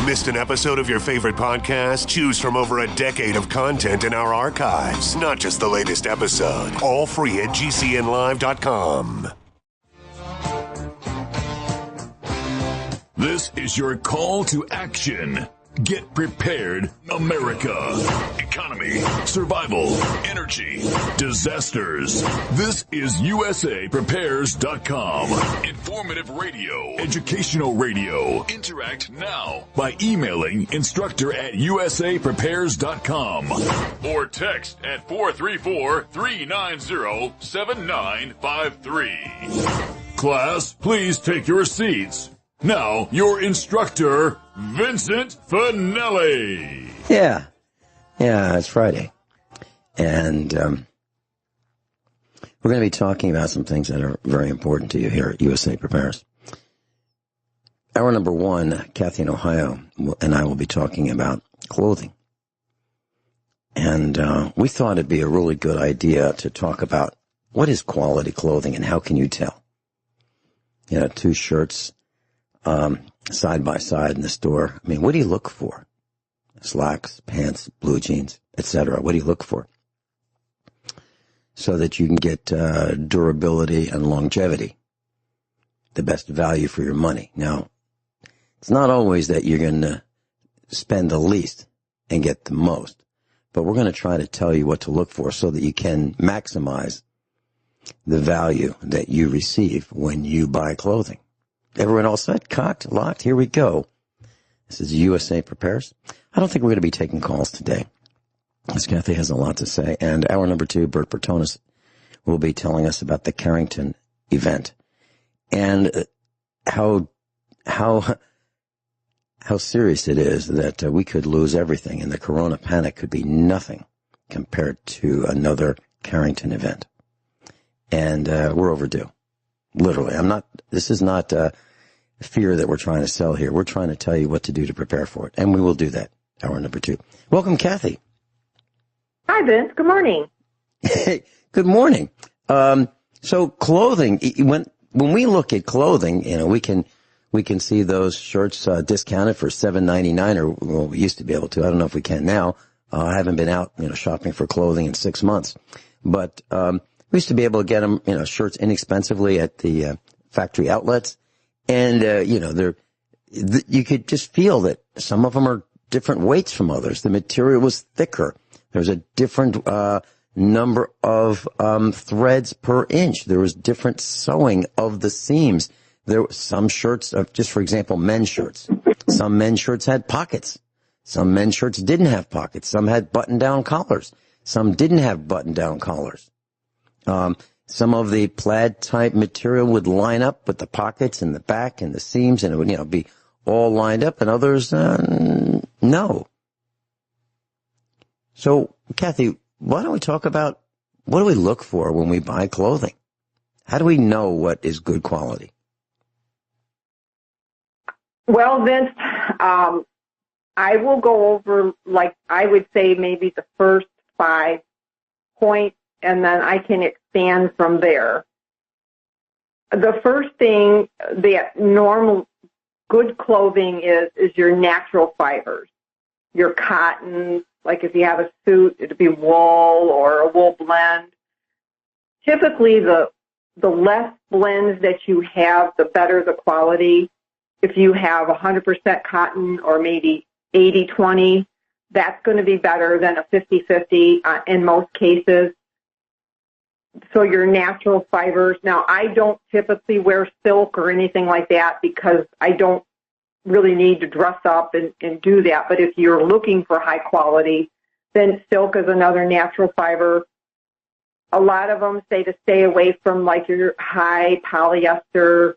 Missed an episode of your favorite podcast? Choose from over a decade of content in our archives, not just the latest episode. All free at GCNlive.com. This is your call to action. Get prepared, America. Economy, survival, energy, disasters. This is USAPrepares.com. Informative radio, educational radio. Interact now by emailing instructor@USAPrepares.com or text at 434-390-7953. Class, please take your seats. Now, your instructor, Vincent Finelli. Yeah, it's Friday. And we're going to be talking about some things that are very important to you here at USA Prepares. Hour number one, Cathy in Ohio and I will be talking about clothing. And we thought it'd be a really good idea to talk about what is quality clothing and how can you tell? You know, two shirts side by side in the store. I mean, what do you look for? Slacks, pants, blue jeans, etc. What do you look for? So that you can get durability and longevity, the best value for your money. Now, it's not always that you're going to spend the least and get the most, but we're going to try to tell you what to look for so that you can maximize the value that you receive when you buy clothing. Everyone all set? Cocked? Locked? Here we go. This is USA Prepares. I don't think we're going to be taking calls today, as Cathy has a lot to say. And hour number two, Bert Bertonis will be telling us about the Carrington Event and how serious it is that we could lose everything, and the Corona panic could be nothing compared to another Carrington Event. And we're overdue. Literally, this is not fear that we're trying to sell here. We're trying to tell you what to do to prepare for it. And we will do that. Hour number two. Welcome, Cathy. Hi, Vince. Good morning. Hey, good morning. So clothing, when we look at clothing, you know, we can see those shirts discounted for $7.99, or well, we used to be able to. I don't know if we can now. I haven't been out, shopping for clothing in 6 months, but we used to be able to get them, shirts inexpensively at the factory outlets. And, you could just feel that some of them are different weights from others. The material was thicker. There's a different number of threads per inch. There was different sewing of the seams. There were some shirts, just for example, men's shirts. Some men's shirts had pockets. Some men's shirts didn't have pockets. Some had button-down collars. Some didn't have button-down collars. Some of the plaid type material would line up with the pockets and the back and the seams, and it would, be all lined up, and others, no. So, Cathy, why don't we talk about what do we look for when we buy clothing? How do we know what is good quality? Well, Vince, I will go over, I would say maybe the first 5 points, and then I can expand from there. The first thing that normal good clothing is your natural fibers, your cotton. Like if you have a suit, it'd be wool or a wool blend. Typically, the less blends that you have, the better the quality. If you have 100% cotton or maybe 80-20, that's going to be better than a 50-50 in most cases. So your natural fibers. Now, I don't typically wear silk or anything like that because I don't really need to dress up and do that. But if you're looking for high quality, then silk is another natural fiber. A lot of them say to stay away from your high polyester,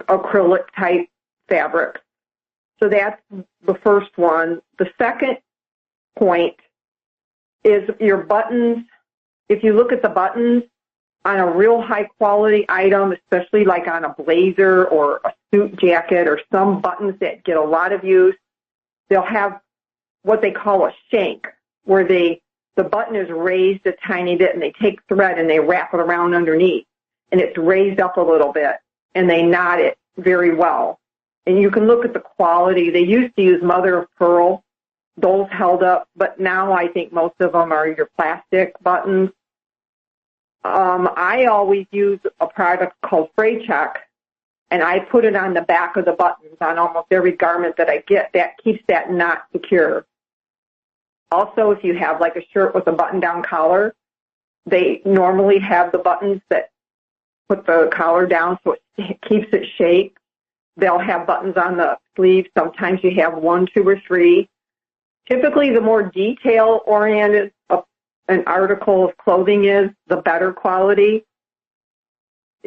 acrylic type fabrics. So that's the first one. The second point is your buttons. If you look at the buttons on a real high quality item, especially like on a blazer or a suit jacket or some buttons that get a lot of use, they'll have what they call a shank, where the button is raised a tiny bit and they take thread and they wrap it around underneath, and it's raised up a little bit and they knot it very well. and you can look at the quality. They used to use mother of pearl. Those held up, but now I think most of them are your plastic buttons. I always use a product called Fray Check, and I put it on the back of the buttons on almost every garment that I get. That keeps that knot secure. Also, if you have like a shirt with a button-down collar, they normally have the buttons that put the collar down so it keeps it shaped. They'll have buttons on the sleeves. Sometimes you have 1, 2, or 3. Typically, the more detail-oriented an article of clothing is, the better quality.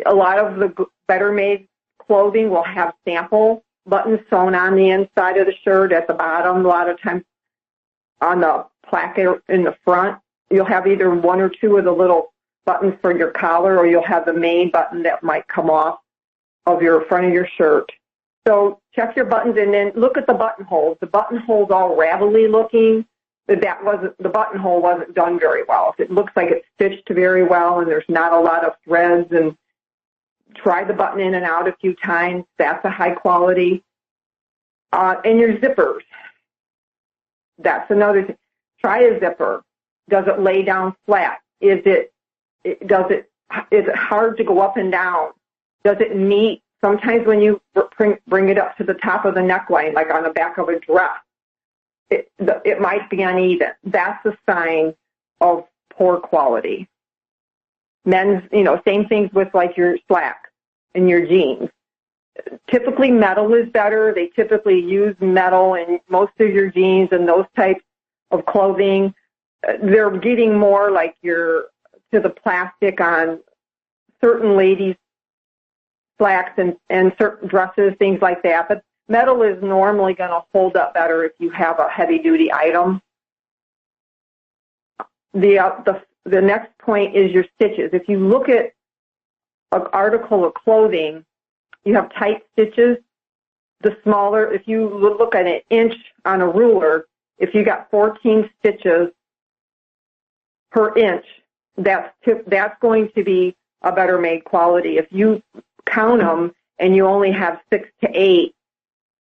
A lot of the better-made clothing will have sample buttons sewn on the inside of the shirt at the bottom. A lot of times on the placket in the front, you'll have either 1 or 2 of the little buttons for your collar, or you'll have the main button that might come off of your front of your shirt. So check your buttons and then look at the buttonholes. The buttonhole's all ravelly looking. The buttonhole wasn't done very well. If it looks like it's stitched very well and there's not a lot of threads, and try the button in and out a few times, that's a high quality. And your zippers, that's another thing. Try a zipper. Does it lay down flat? Is it hard to go up and down? Does it meet? Sometimes when you bring it up to the top of the neckline, like on the back of a dress, it might be uneven. That's a sign of poor quality. Men's, same things with like your slacks and your jeans. Typically metal is better. They typically use metal in most of your jeans and those types of clothing. They're getting more like to the plastic on certain ladies' slacks and certain dresses, things like that. But metal is normally going to hold up better if you have a heavy-duty item. The next point is your stitches. If you look at an article of clothing, you have tight stitches. The smaller, if you look at an inch on a ruler, if you got 14 stitches per inch, that's going to be a better made quality. If you count them and you only have 6 to 8,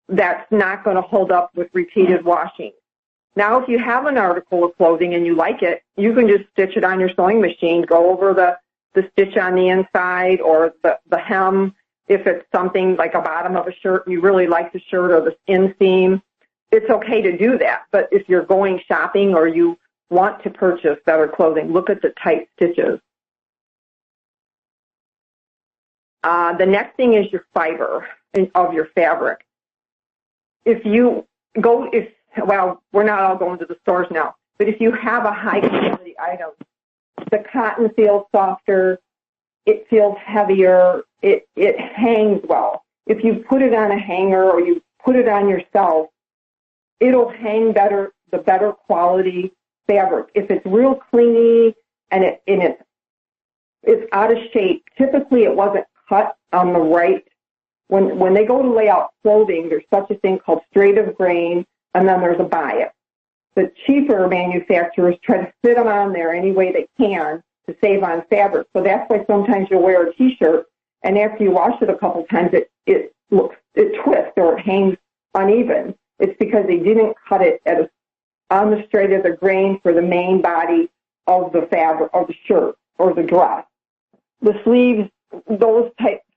that's not going to hold up with repeated washing. Now, if you have an article of clothing and you like it, you can just stitch it on your sewing machine, go over the stitch on the inside or the hem. If it's something like a bottom of a shirt and you really like the shirt or the inseam, it's okay to do that. But if you're going shopping or you want to purchase better clothing, look at the tight stitches. The next thing is your fiber of your fabric. We're not all going to the stores now, but if you have a high quality item, the cotton feels softer, it feels heavier, it hangs well. If you put it on a hanger or you put it on yourself, it'll hang better, the better quality fabric. If it's real clingy and it's out of shape, typically it wasn't cut on the right. When they go to lay out clothing, there's such a thing called straight of grain, and then there's a bias. The cheaper manufacturers try to fit them on there any way they can to save on fabric. So that's why sometimes you'll wear a T-shirt, and after you wash it a couple times, it twists or it hangs uneven. It's because they didn't cut it on the straight of the grain for the main body of the fabric of the shirt or the dress. The sleeves,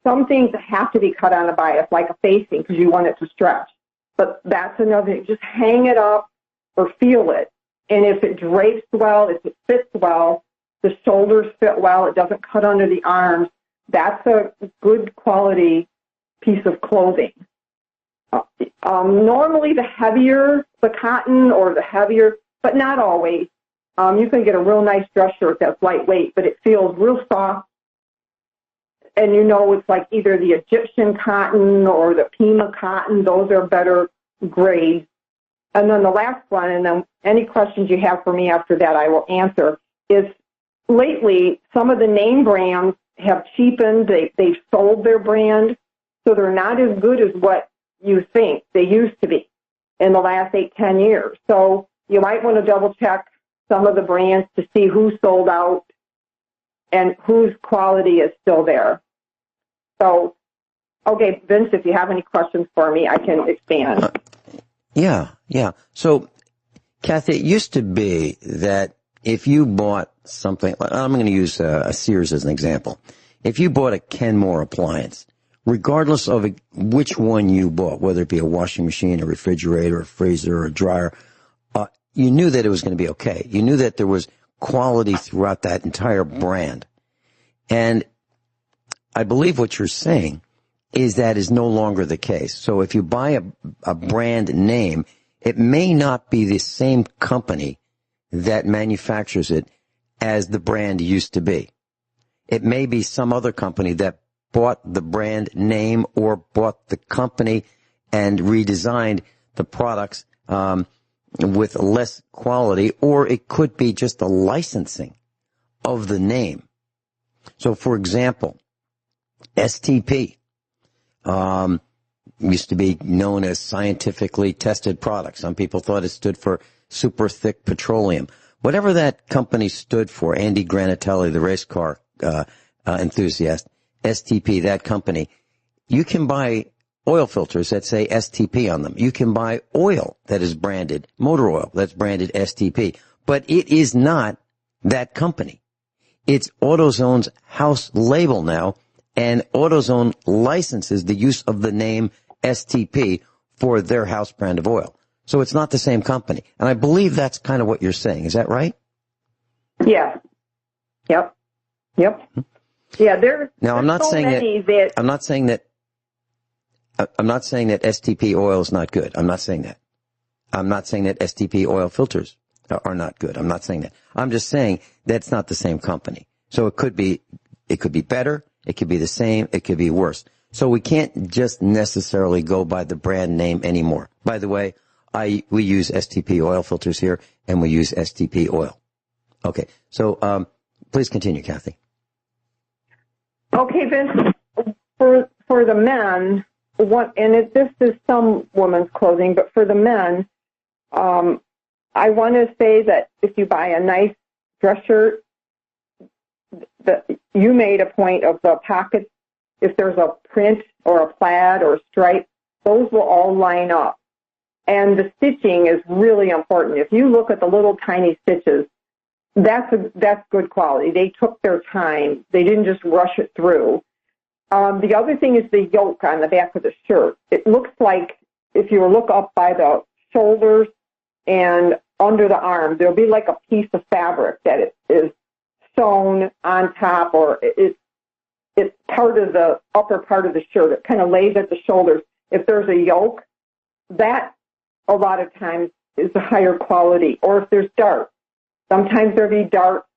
some things have to be cut on a bias, like a facing, because you want it to stretch. But that's another thing. Just hang it up or feel it. And if it drapes well, if it fits well, the shoulders fit well, it doesn't cut under the arms, that's a good quality piece of clothing. Normally the heavier the cotton or the heavier, but not always. You can get a real nice dress shirt that's lightweight, but it feels real soft. And it's like either the Egyptian cotton or the Pima Cotton. Those are better grades. And then the last one, and then any questions you have for me after that I will answer, is lately some of the name brands have cheapened. They've sold their brand, so they're not as good as what you think they used to be in the last 8-10 years. So you might want to double check some of the brands to see who sold out and whose quality is still there. So Okay, Vince, if you have any questions for me, I can expand. Yeah. So, Cathy, it used to be that if you bought something, I'm going to use a Sears as an example. If you bought a Kenmore appliance, regardless of which one you bought, whether it be a washing machine, a refrigerator, a freezer, or a dryer, you knew that it was going to be okay. You knew that there was quality throughout that entire brand. And I believe what you're saying is that is no longer the case. So if you buy a brand name, it may not be the same company that manufactures it as the brand used to be. It may be some other company that bought the brand name or bought the company and redesigned the products with less quality, or it could be just the licensing of the name. So, for example, STP used to be known as scientifically tested products. Some people thought it stood for super thick petroleum. Whatever that company stood for, Andy Granatelli, the race car enthusiast, STP, that company, you can buy oil filters that say STP on them. You can buy oil that is branded, motor oil that's branded STP. But it is not that company. It's AutoZone's house label now, and AutoZone licenses the use of the name STP for their house brand of oil. So it's not the same company. And I believe that's kind of what you're saying. Is that right? Yeah. Yep. Yeah, now, I'm not so saying many that I'm not saying that STP oil is not good. I'm not saying that. I'm not saying that STP oil filters are not good. I'm not saying that. I'm just saying that's not the same company. So it could be better. It could be the same. It could be worse. So we can't just necessarily go by the brand name anymore. By the way, we use STP oil filters here, and we use STP oil. Okay. So please continue, Cathy. Okay, Vince, for the men, this is some women's clothing, but for the men, I want to say that if you buy a nice dress shirt, you made a point of the pockets. If there's a print or a plaid or a stripe, those will all line up. And the stitching is really important. If you look at the little tiny stitches, that's good quality. They took their time. They didn't just rush it through. The other thing is the yoke on the back of the shirt. It looks like if you look up by the shoulders and under the arm, there'll be like a piece of fabric that it is sewn on top, or it's part of the upper part of the shirt. It kind of lays at the shoulders. If there's a yoke, that a lot of times is a higher quality. Or if there's darts, sometimes there'll be darts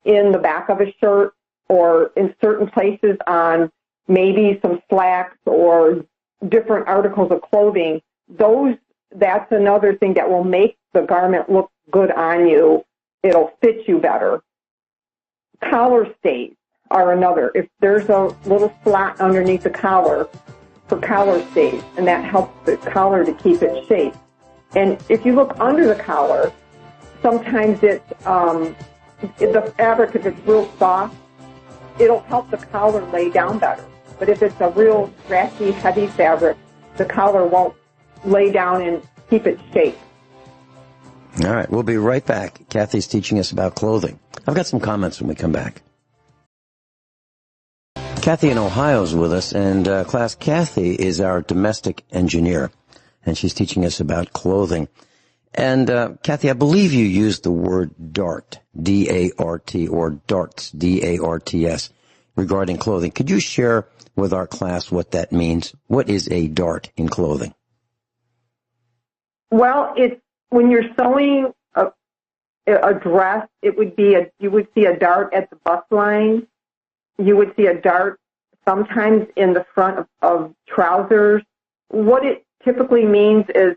in the back of a shirt or in certain places on maybe some slacks or different articles of clothing. That's another thing that will make the garment look good on you. It'll fit you better. Collar stays are another. If there's a little slot underneath the collar for collar stays, and that helps the collar to keep its shape. And if you look under the collar, sometimes the fabric, if it's real soft, it'll help the collar lay down better. But if it's a real scratchy, heavy fabric, the collar won't lay down and keep its shape. All right, we'll be right back. Cathy's teaching us about clothing. I've got some comments when we come back. Cathy in Ohio is with us, and class, Cathy is our domestic engineer, and she's teaching us about clothing. And Cathy, I believe you used the word dart, D-A-R-T, or darts, D-A-R-T-S, regarding clothing. Could you share with our class what that means? What is a dart in clothing? Well, it's when you're sewing a dress, you would see a dart at the bust line. You would see a dart sometimes in the front of trousers. What it typically means is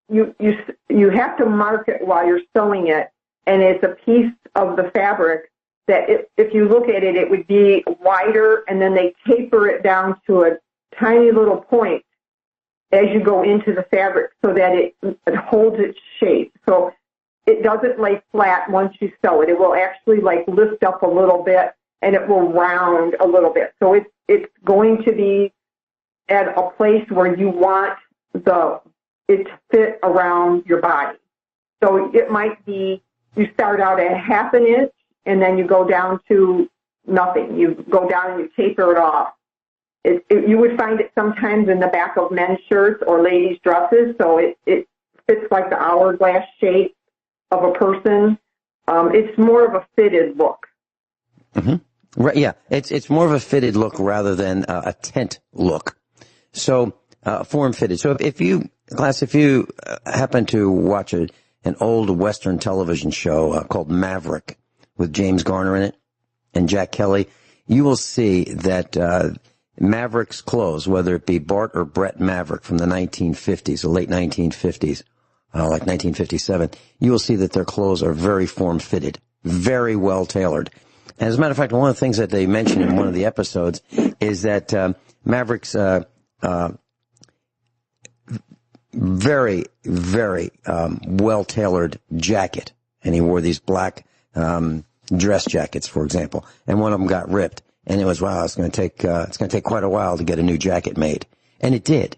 you have to mark it while you're sewing it, and it's a piece of the fabric that if you look at it, it would be wider, and then they taper it down to a tiny little point as you go into the fabric so that it holds its shape. So it doesn't lay flat once you sew it. It will actually lift up a little bit, and it will round a little bit. So it's going to be at a place where you want it to fit around your body. So it might be you start out at half an inch and then you go down to nothing. You go down and you taper it off. You would find it sometimes in the back of men's shirts or ladies' dresses, so it fits like the hourglass shape of a person. It's more of a fitted look. Mm-hmm. Right, yeah. It's more of a fitted look rather than a tent look. So, form fitted. So if you happen to watch an old Western television show called Maverick with James Garner in it and Jack Kelly, you will see that Maverick's clothes, whether it be Bart or Brett Maverick from the 1950s, the late 1950s, like 1957, you will see that their clothes are very form-fitted, very well-tailored. And as a matter of fact, one of the things that they mentioned in one of the episodes is that Maverick's very, very well-tailored jacket, and he wore these black dress jackets, for example, and one of them got ripped. And it was, wow, it's going to take quite a while to get a new jacket made. And it did.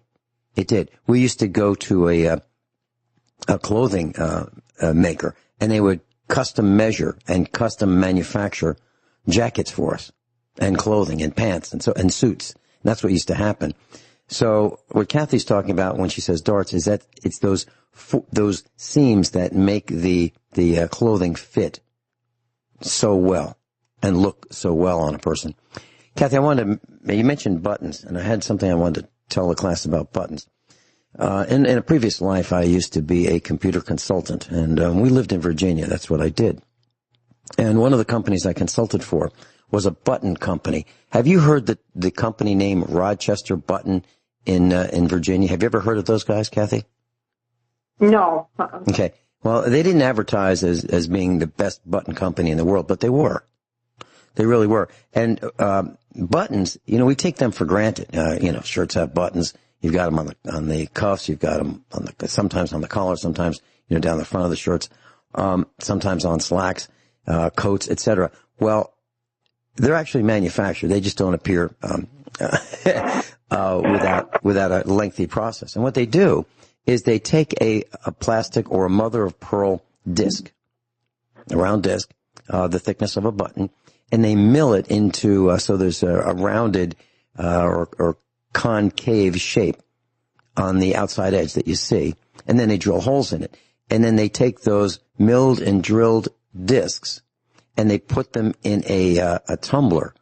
It did. We used to go to a clothing maker, and they would custom measure and custom manufacture jackets for us, and clothing and pants and suits. And that's what used to happen. So what Cathy's talking about when she says darts is that it's those seams that make the clothing fit so well and look so well on a person. Cathy, you mentioned buttons, and I had something I wanted to tell the class about buttons. In a previous life, I used to be a computer consultant, and we lived in Virginia. That's what I did. And one of the companies I consulted for was a button company. Have you heard the company name Rochester Button in Virginia? Have you ever heard of those guys, Cathy? No. Okay. Well, they didn't advertise as being the best button company in the world, but they were. They really were. And buttons, we take them for granted. Shirts have buttons. You've got them on the cuffs. You've got them sometimes on the collar, sometimes down the front of the shirts, sometimes on slacks, coats, etc. Well, they're actually manufactured. They just don't appear without a lengthy process. And what they do is they take a plastic or a mother of pearl disc, a round disc, the thickness of a button, and they mill it into so there's a rounded or concave shape on the outside edge that you see, and then they drill holes in it. And then they take those milled and drilled discs and they put them in a tumbler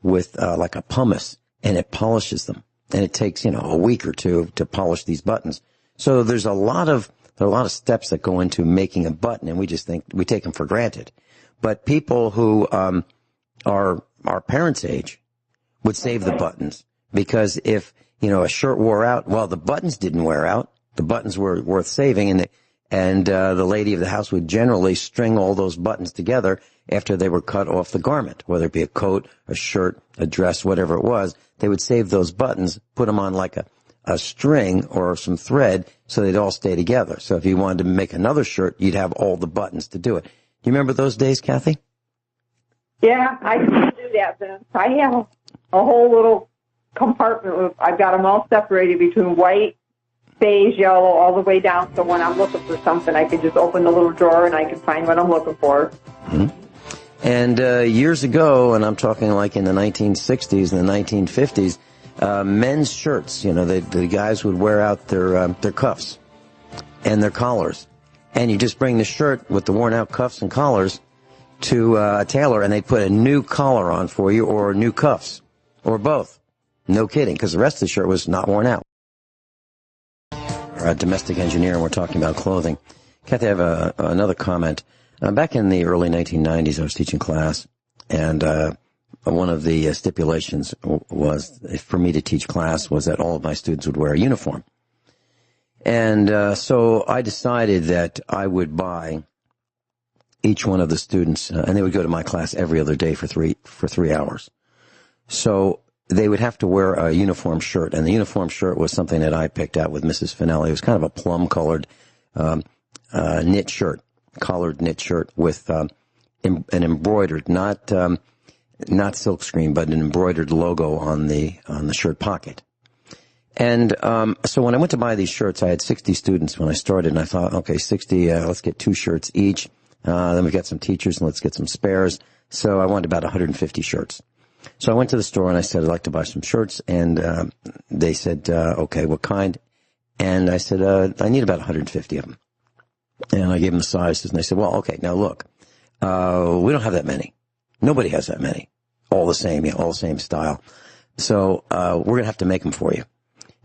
with like a pumice, and it polishes them. And it takes a week or two to polish these buttons. So there are a lot of steps that go into making a button, and we take them for granted. But people who are our parents' age would save the buttons, because if a shirt wore out, well, the buttons didn't wear out. The buttons were worth saving, and the lady of the house would generally string all those buttons together after they were cut off the garment, whether it be a coat, a shirt, a dress, whatever it was. They would save those buttons, put them on like a string or some thread so they'd all stay together. So if you wanted to make another shirt, you'd have all the buttons to do it. You remember those days, Cathy? Yeah, I can do that, Vince. I have a whole little compartment. I've got them all separated between white, beige, yellow, all the way down. So when I'm looking for something, I can just open the little drawer and I can find what I'm looking for. Mm-hmm. And years ago, and I'm talking like in the 1960s and the 1950s, men's shirts, the guys would wear out their cuffs and their collars. And you just bring the shirt with the worn out cuffs and collars to a tailor, and they'd put a new collar on for you, or new cuffs, or both. No kidding, because the rest of the shirt was not worn out. We're a domestic engineer, and we're talking about clothing. Cathy, I have another comment. Back in the early 1990s, I was teaching class, and one of the stipulations was, for me to teach class, was that all of my students would wear a uniform. And so I decided that I would buy each one of the students, and they would go to my class every other day for 3 hours. So they would have to wear a uniform shirt, and the uniform shirt was something that I picked out with Mrs. Finelli. It was kind of a plum-colored knit shirt, collared knit shirt with an embroidered, not not silk screen, but an embroidered logo on the shirt pocket. And so when I went to buy these shirts, I had 60 students when I started, and I thought, okay, 60, let's get 2 shirts each. Then we got some teachers, and let's get some spares. So I wanted about 150 shirts. So I went to the store, and I said, I'd like to buy some shirts. And they said, okay, what kind? And I said, I need about 150 of them. And I gave them the sizes, and they said, well, okay, now look, we don't have that many. Nobody has that many. All the same, all the same style. So we're going to have to make them for you.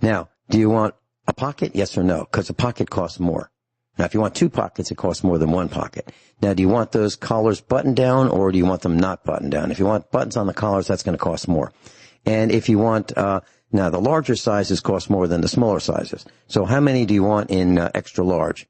Now, do you want a pocket? Yes or no? Because a pocket costs more. Now, if you want 2 pockets, it costs more than 1 pocket. Now, do you want those collars buttoned down, or do you want them not buttoned down? If you want buttons on the collars, that's going to cost more. And if you want, now the larger sizes cost more than the smaller sizes. So how many do you want in extra large,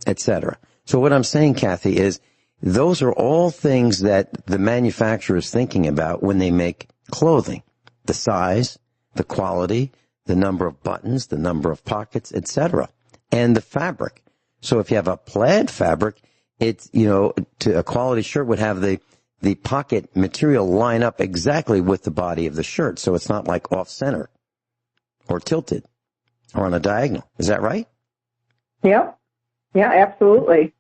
etc.? So what I'm saying, Cathy, is those are all things that the manufacturer is thinking about when they make clothing. The size, the quality, the number of buttons, the number of pockets, etc., and the fabric. So if you have a plaid fabric, it's, a quality shirt would have the pocket material line up exactly with the body of the shirt. So it's not like off center or tilted or on a diagonal. Is that right? Yep. Yeah, absolutely.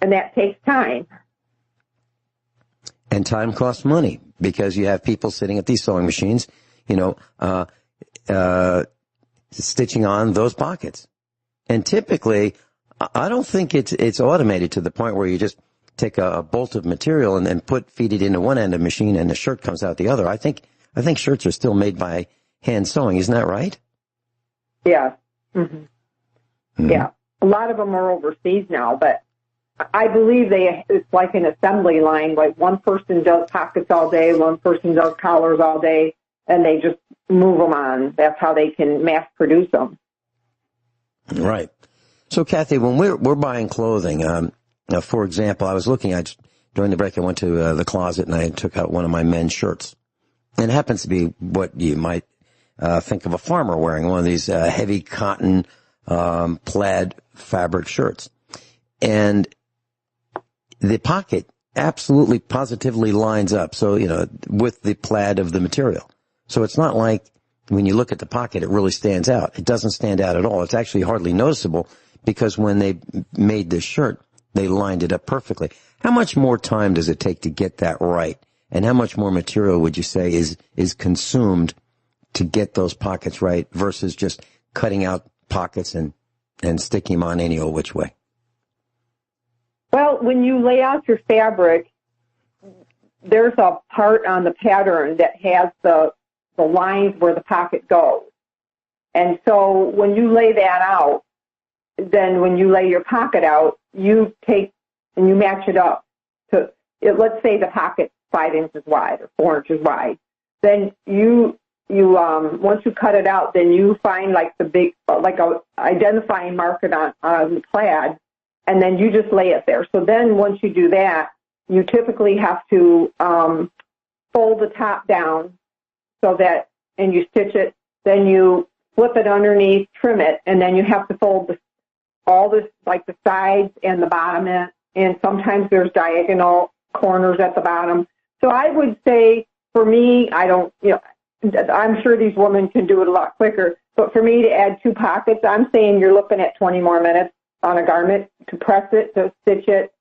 And that takes time. And time costs money because you have people sitting at these sewing machines, stitching on those pockets. And typically, I don't think it's automated to the point where you just take a bolt of material and then feed it into one end of the machine and the shirt comes out the other. I think shirts are still made by hand sewing. Isn't that right? Yeah. Mm-hmm. Mm-hmm. Yeah. A lot of them are overseas now, but I believe it's like an assembly line. Like one person does pockets all day, one person does collars all day, and they just move them on. That's how they can mass produce them. Right. So, Cathy, when we're buying clothing, for example, I was looking, during the break, I went to the closet and I took out one of my men's shirts. And it happens to be what you might think of a farmer wearing, one of these heavy cotton plaid fabric shirts. And the pocket absolutely positively lines up, so, with the plaid of the material. So it's not like when you look at the pocket, it really stands out. It doesn't stand out at all. It's actually hardly noticeable because when they made this shirt, they lined it up perfectly. How much more time does it take to get that right? And how much more material would you say is consumed to get those pockets right versus just cutting out pockets and sticking them on any old which way? Well, when you lay out your fabric, there's a part on the pattern that has the lines where the pocket goes. And so when you lay that out, then when you lay your pocket out, you take and you match it up to, let's say the pocket's 5 inches wide or 4 inches wide. Then you once you cut it out, then you find like the big, like a identifying marker on the plaid, and then you just lay it there. So then once you do that, you typically have to fold the top down so that, and you stitch it, then you flip it underneath, trim it, and then you have to fold all this, like the sides and the bottom end, and sometimes there's diagonal corners at the bottom. So I would say, for me, I'm sure these women can do it a lot quicker, but for me to add 2 pockets, I'm saying you're looking at 20 more minutes on a garment to press it, to stitch it,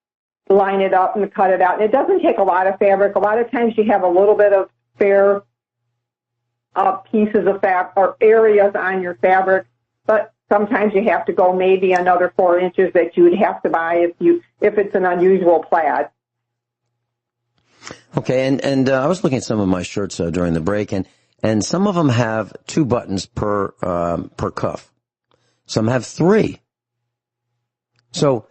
line it up, and to cut it out. And it doesn't take a lot of fabric. A lot of times you have a little bit of spare pieces of fabric or areas on your fabric, but sometimes you have to go maybe another 4 inches that you would have to buy if it's an unusual plaid. Okay, and I was looking at some of my shirts during the break, and some of them have 2 buttons per cuff. Some have 3. So,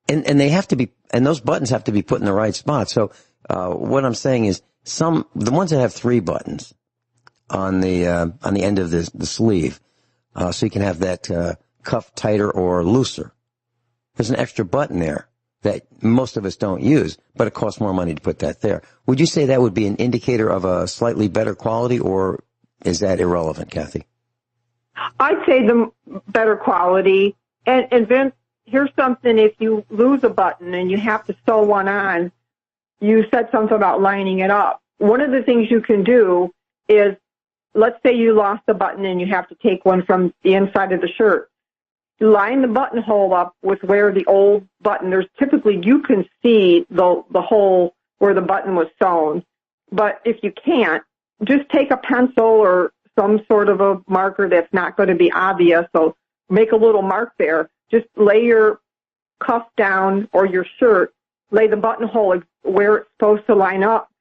and they have to be, and those buttons have to be put in the right spot. So, what I'm saying is the ones that have 3 buttons on the end of the sleeve, so you can have that cuff tighter or looser. There's an extra button there that most of us don't use, but it costs more money to put that there. Would you say that would be an indicator of a slightly better quality, or is that irrelevant, Cathy? I'd say the better quality. And Vince, here's something: if you lose a button and you have to sew one on, you said something about lining it up. One of the things you can do is, let's say you lost a button and you have to take one from the inside of the shirt. Line the buttonhole up with where the old button, there's typically, you can see the hole where the button was sewn. But if you can't, just take a pencil or some sort of a marker that's not going to be obvious. So make a little mark there. Just lay your cuff down or your shirt, lay the buttonhole where it's supposed to line up.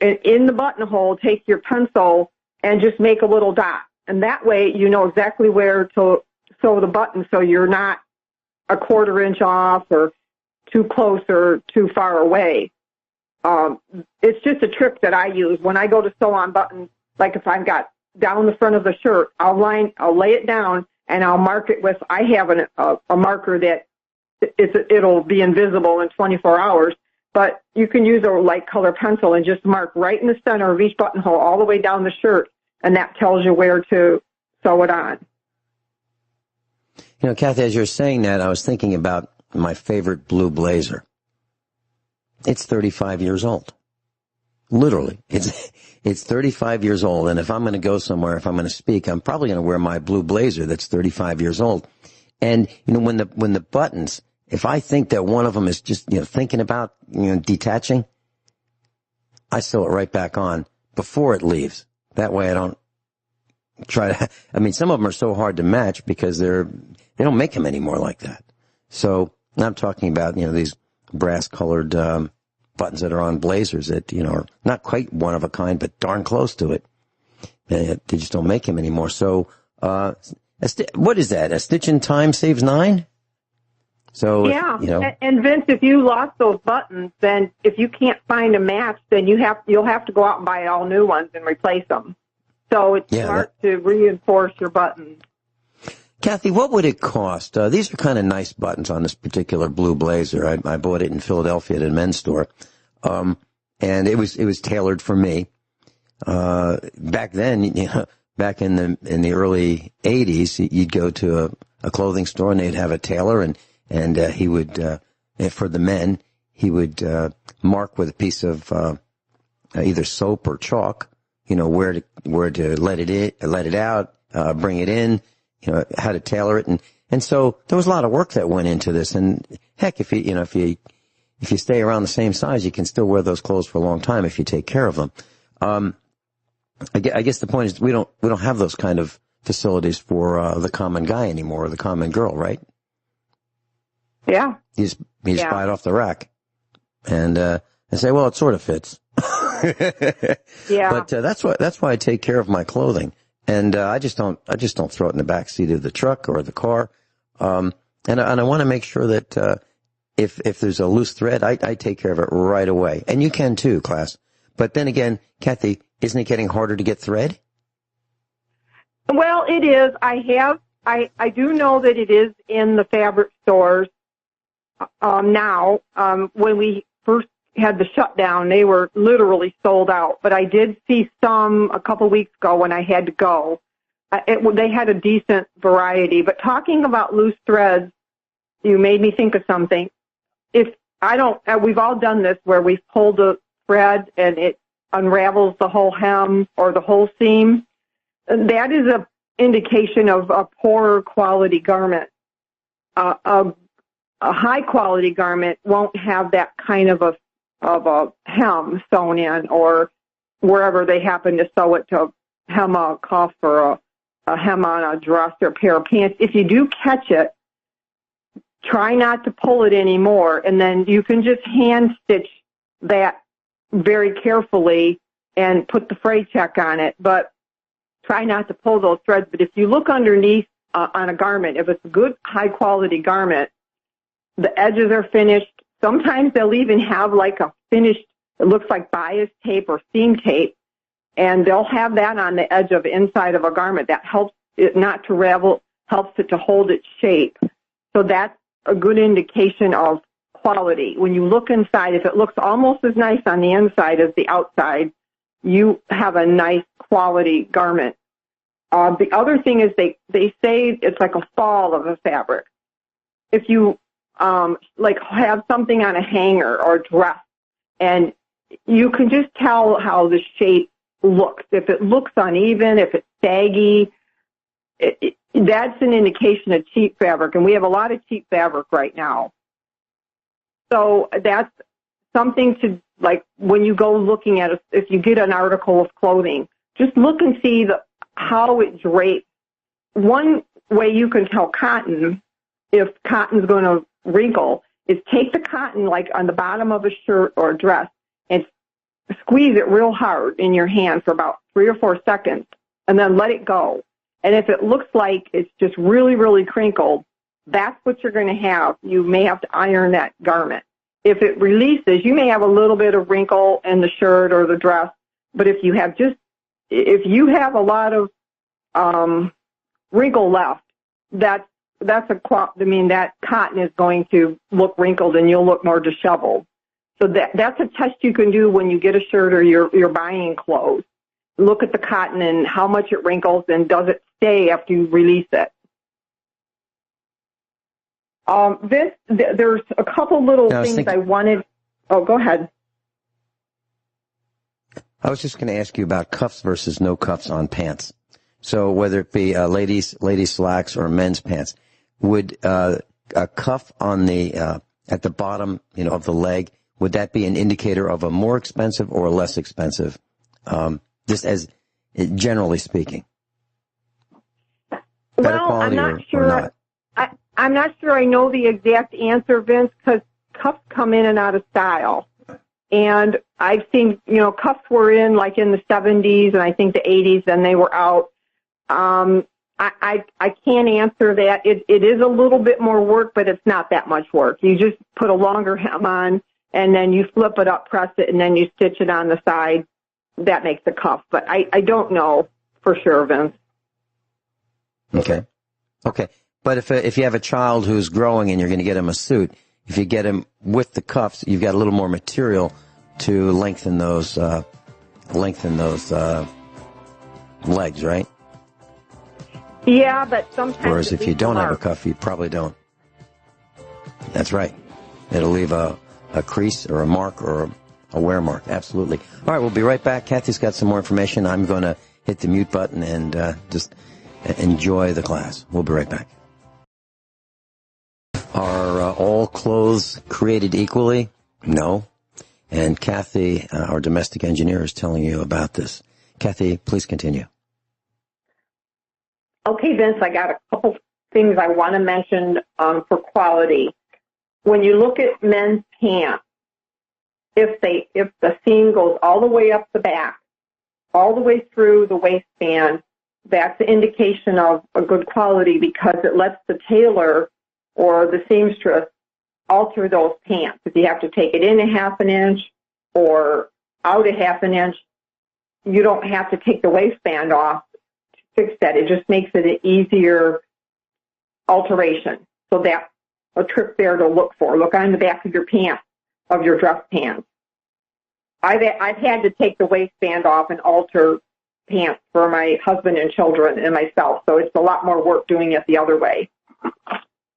And in the buttonhole, take your pencil and just make a little dot. And that way you know exactly where to sew the button, so you're not a 1/4 inch off or too close or too far away. It's just a trick that I use when I go to sew on buttons. Like if I've got down the front of the shirt, I'll lay it down and I'll mark it with, I have a marker that it'll be invisible in 24 hours, but you can use a light color pencil and just mark right in the center of each buttonhole all the way down the shirt, and that tells you where to sew it on. You know, Cathy, as you're saying that, I was thinking about my favorite blue blazer. It's 35 years old. Literally. It's 35 years old, and if I'm going to go somewhere, if I'm going to speak, I'm probably going to wear my blue blazer that's 35 years old. And, you know, when the buttons, if I think that one of them is just, you know, thinking about, you know, detaching, I sew it right back on before it leaves. That way I don't try to, I mean, some of them are so hard to match because they don't make them anymore like that. So I'm talking about, you know, these brass colored, buttons that are on blazers that, you know, are not quite one of a kind, but darn close to it. They just don't make them anymore. So, what is that? A stitch in time saves 9? So, yeah. You know. And Vince, if you lost those buttons, then if you can't find a match, then you'll have to go out and buy all new ones and replace them. So it's smart to reinforce your buttons. Cathy, what would it cost? These are kind of nice buttons on this particular blue blazer. I bought it in Philadelphia at a men's store. And it was tailored for me. Back then, you know, back in the early 80s, you'd go to a clothing store and they'd have a tailor and he would, for the men, he would, mark with a piece of, either soap or chalk, you know, where to let it out, bring it in, you know, how to tailor it. And so there was a lot of work that went into this. And heck, if you stay around the same size, you can still wear those clothes for a long time if you take care of them. I guess the point is we don't have those kind of facilities for the common guy anymore, or the common girl, right? Yeah. You just buy it off the rack and say, well, it sort of fits. Yeah. But that's why I take care of my clothing. And I just don't throw it in the back seat of the truck or the car. And I want to make sure that if there's a loose thread, I take care of it right away. And you can too, class. But then again, Cathy, isn't it getting harder to get thread? Well, it is. I do know that it is in the fabric stores now. When we first had the shutdown, they were literally sold out. But I did see some a couple weeks ago when I had to go. They had a decent variety. But talking about loose threads, you made me think of something. We've all done this where we've pulled the thread and it unravels the whole hem or the whole seam. That is an indication of a poorer quality garment. A high quality garment won't have that kind of a hem sewn in, or wherever they happen to sew it to hem a cuff or a hem on a dress or a pair of pants. If you do catch it, try not to pull it anymore, and then you can just hand stitch that very carefully and put the Fray Check on it, but try not to pull those threads. But if you look underneath on a garment, if it's a good high quality garment, the edges are finished. Sometimes they'll even have like a finished, it looks like bias tape or seam tape, and they'll have that on the edge of inside of a garment. That helps it not to ravel, helps it to hold its shape. So that's a good indication of quality. When you look inside, if it looks almost as nice on the inside as the outside, you have a nice quality garment. The other thing is they say it's like a fall of a fabric. If you like have something on a hanger or a dress And you can just tell how the shape looks. If it looks uneven, if it's saggy, that's an indication of cheap fabric. And we have a lot of cheap fabric right now. So that's something to, like, when you go looking at it, if you get an article of clothing, just look and see how it drapes. One way you can tell cotton, if cotton's going to wrinkle, is take the cotton, like on the bottom of a shirt or a dress, and squeeze it real hard in your hand for about 3 or 4 seconds, and then let it go. And if it looks like it's just really, really crinkled, that's what you're going to have. You may have to iron that garment. If it releases, you may have a little bit of wrinkle in the shirt or the dress, but if you have a lot of wrinkle left, that cotton is going to look wrinkled and you'll look more disheveled. So that's a test you can do when you get a shirt or you're buying clothes. Look at the cotton and how much it wrinkles and does it stay after you release it. There's a couple little things I wanted. Oh, go ahead. I was just going to ask you about cuffs versus no cuffs on pants. So whether it be ladies slacks or men's pants, would a cuff on the at the bottom, of the leg, would that be an indicator of a more expensive or a less expensive? Just as generally speaking. Better quality I'm not or not? I'm not sure I know the exact answer, Vince, because cuffs come in and out of style. And I've seen, cuffs were in like in the 70s and I think the 80s, and they were out. I can't answer that. It is a little bit more work, but it's not that much work. You just put a longer hem on, and then you flip it up, press it, and then you stitch it on the side. That makes a cuff. But I don't know for sure, Vince. Okay. But if you have a child who's growing and you're going to get him a suit, if you get him with the cuffs, you've got a little more material to lengthen those legs, right? Yeah, but sometimes. Whereas if you don't have a cuff, you probably don't. That's right. It'll leave a crease or a mark or a wear mark. Absolutely. All right, we'll be right back. Cathy's got some more information. I'm going to hit the mute button and just enjoy the class. We'll be right back. Are all clothes created equally? No. And Cathy, our domestic engineer, is telling you about this. Cathy, please continue. Okay, Vince, I got a couple things I want to mention for quality. When you look at men's pants, if the seam goes all the way up the back, all the way through the waistband, that's an indication of a good quality because it lets the tailor or the seamstress alter those pants. If you have to take it in a half an inch or out a half an inch, you don't have to take the waistband off to fix that. It just makes it an easier alteration. So that's a trick there to look for. Look on the back of your pants, of your dress pants. I've had to take the waistband off and alter pants for my husband and children and myself, so it's a lot more work doing it the other way.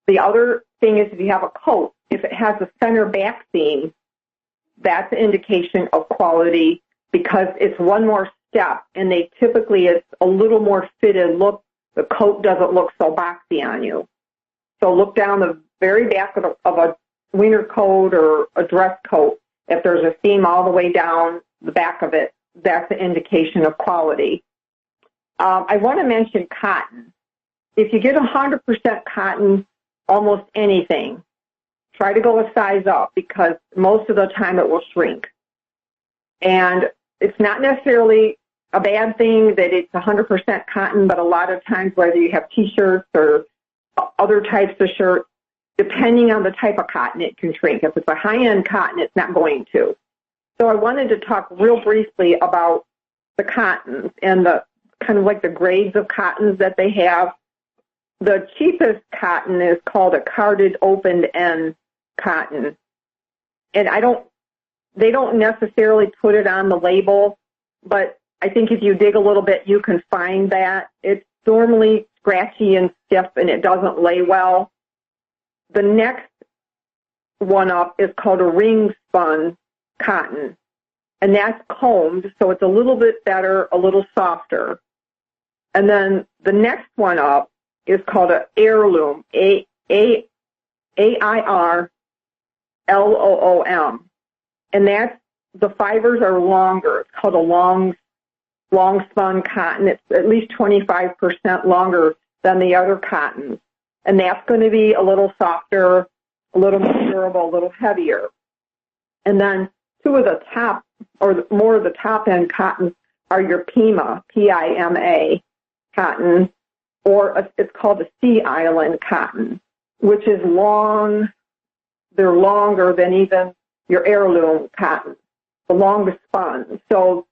The other thing is if you have a coat, if it has a center back seam, that's an indication of quality because it's one more step, and it's a little more fitted look. The coat doesn't look so boxy on you. So look down the very back of a winter coat or a dress coat. If there's a seam all the way down the back of it, that's an indication of quality. I want to mention cotton. If you get 100% cotton, almost anything, try to go a size up because most of the time it will shrink. And it's not necessarily a bad thing that it's 100% cotton, but a lot of times whether you have T-shirts or other types of shirts, depending on the type of cotton, it can shrink. If it's a high-end cotton, it's not going to. So I wanted to talk real briefly about the cottons and the kind of like the grades of cottons that they have. The cheapest cotton is called a carded opened end cotton. And they don't necessarily put it on the label, but I think if you dig a little bit, you can find that. It's normally scratchy and stiff and it doesn't lay well. The next one up is called a ring spun cotton, and that's combed, so it's a little bit better, a little softer. And then the next one up is called an heirloom, AIRLOOM, and that's, the fibers are longer. It's called a long spun cotton. It's at least 25% longer than the other cottons, and that's going to be a little softer, a little more durable, a little heavier. And then two of the top, or more of the top end cottons are your Pima, Pima cotton, or it's called a Sea Island cotton, which is long. They're longer than even your heirloom cotton, the longest spun. So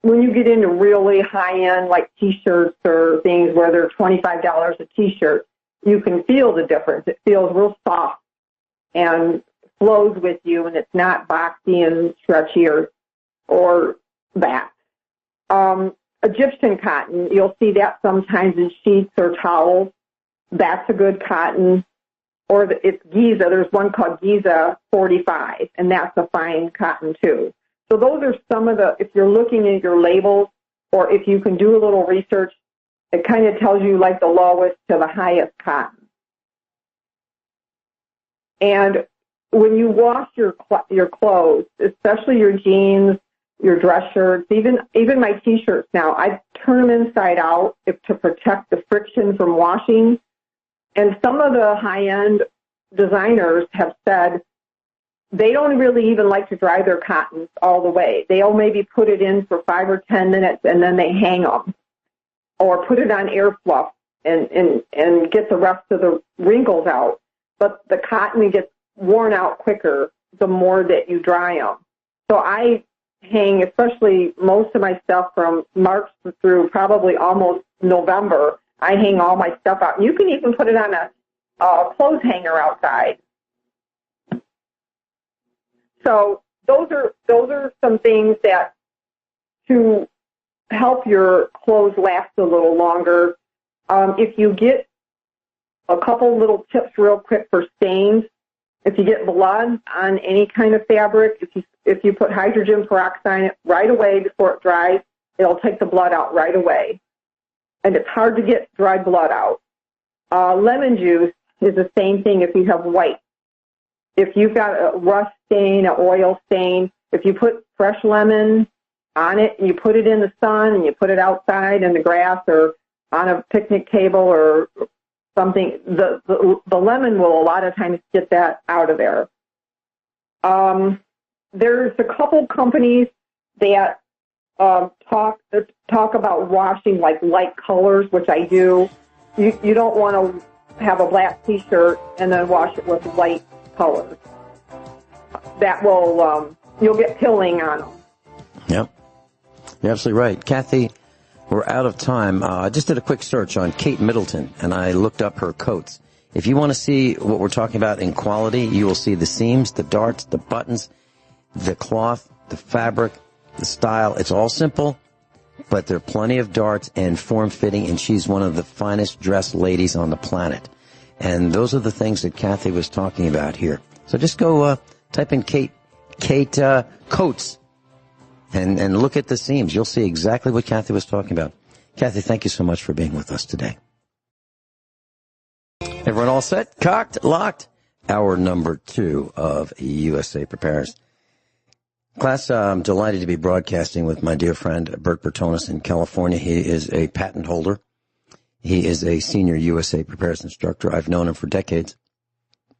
when you get into really high-end, like T-shirts or things where they're $25 a T-shirt, you can feel the difference. It feels real soft and flows with you, and it's not boxy and stretchy or that. Egyptian cotton, you'll see that sometimes in sheets or towels. That's a good cotton. Or it's Giza. There's one called Giza 45, and that's a fine cotton too. So those are some of the, if you're looking at your labels, or if you can do a little research, it kind of tells you like the lowest to the highest cotton. And when you wash your clothes, especially your jeans, your dress shirts, even my T-shirts now, I turn them inside out to protect the friction from washing. And some of the high-end designers have said they don't really even like to dry their cottons all the way. They'll maybe put it in for 5 or 10 minutes and then they hang them, or put it on air fluff and get the rest of the wrinkles out. But the cotton gets worn out quicker the more that you dry them. So I hang, especially most of my stuff from March through probably almost November, I hang all my stuff out. You can even put it on a clothes hanger outside. So those are some things that to help your clothes last a little longer. If you get a couple little tips real quick for stains, if you get blood on any kind of fabric, if you put hydrogen peroxide in it right away before it dries, it'll take the blood out right away. And it's hard to get dry blood out. Lemon juice is the same thing if you have white. If you've got a rust stain, an oil stain, if you put fresh lemon on it and you put it in the sun and you put it outside in the grass or on a picnic table or something, the lemon will a lot of times get that out of there. There's a couple companies that talk about washing like light colors, which I do. You don't want to have a black T-shirt and then wash it with light colors. That will you'll get pilling on them. Yep, you're absolutely right, Cathy. We're out of time. I just did a quick search on Kate Middleton, and I looked up her coats. If you want to see what we're talking about in quality, you will see the seams, the darts, the buttons, the cloth, the fabric, the style. It's all simple, but there are plenty of darts and form-fitting, and she's one of the finest dressed ladies on the planet. And those are the things that Cathy was talking about here. So just go type in Kate coats and look at the seams. You'll see exactly what Cathy was talking about. Cathy, thank you so much for being with us today. Everyone all set? Cocked? Locked? Hour number 2 of USA Prepares. Class, I'm delighted to be broadcasting with my dear friend Bert Bertonis in California. He is a patent holder. He is a senior USA Prepares instructor. I've known him for decades.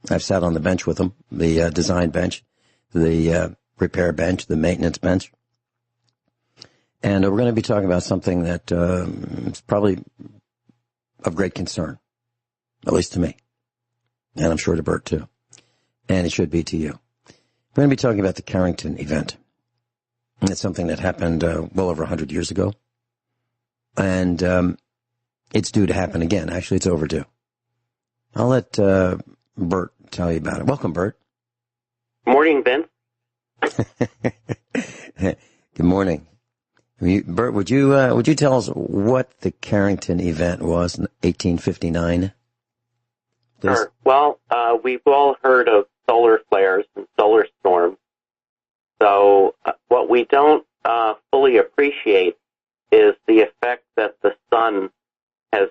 I've sat on the bench with him, the design bench, the repair bench, the maintenance bench. And we're going to be talking about something that is probably of great concern, at least to me. And I'm sure to Bert, too. And it should be to you. We're going to be talking about the Carrington Event. And it's something that happened well over 100 years ago. And it's due to happen again. Actually, it's overdue. I'll let Bert tell you about it. Welcome, Bert. Morning, Vince. Good morning. Bert, would you tell us what the Carrington Event was in 1859? Please? Sure. Well, we've all heard of solar flares and solar storms. So what we don't fully appreciate is the effect that the sun has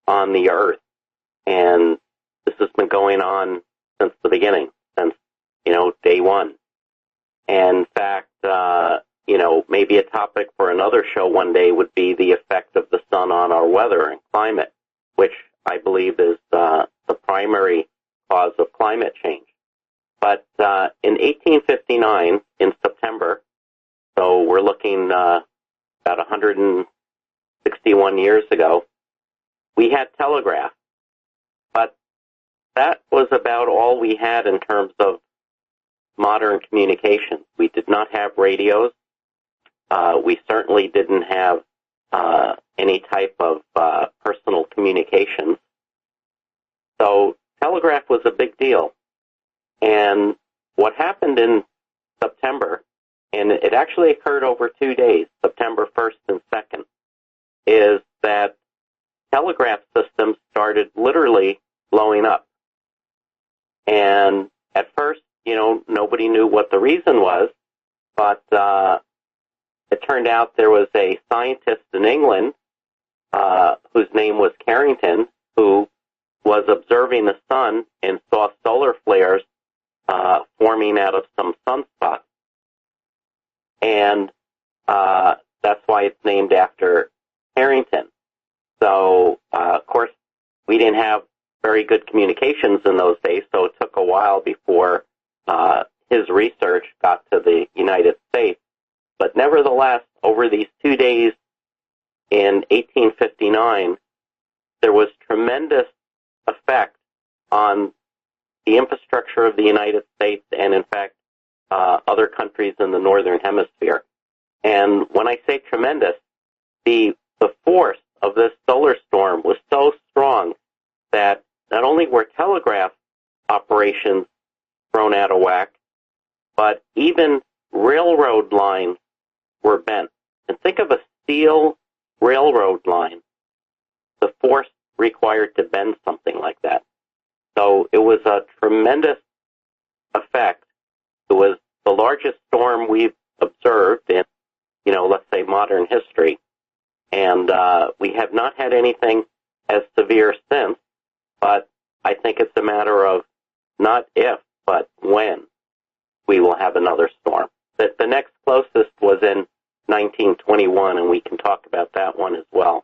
on the Earth. And this has been going on since the beginning, since, day one. And in fact, maybe a topic for another show one day would be the effect of the sun on our weather and climate, which I believe is the primary cause of climate change. But in 1859, in September, so we're looking about 161 years ago, we had telegraph. But that was about all we had in terms of modern communication. We did not have radios. We certainly didn't have any type of personal communications. So telegraph was a big deal. And what happened in September, and it actually occurred over 2 days, September 1st and 2nd, is that telegraph systems started literally blowing up. And at first, nobody knew what the reason was, but it turned out there was a scientist in England whose name was Carrington, who was observing the sun and saw solar flares forming out of some sunspots. And that's why it's named after Carrington. So, of course, we didn't have very good communications in those days, so it took a while before his research got to the United States. But nevertheless, over these 2 days in 1859, there was tremendous effect on the infrastructure of the United States and, in fact, other countries in the Northern Hemisphere. And when I say tremendous, the force of this solar storm was so strong that not only were telegraph operations thrown out of whack, but even railroad lines were bent. And think of a steel railroad line, the force required to bend something like that. So it was a tremendous effect. It was the largest storm we've observed in, let's say modern history. And we have not had anything as severe since, but I think it's a matter of not if, but when we will have another storm. The next closest was in 1921, and we can talk about that one as well.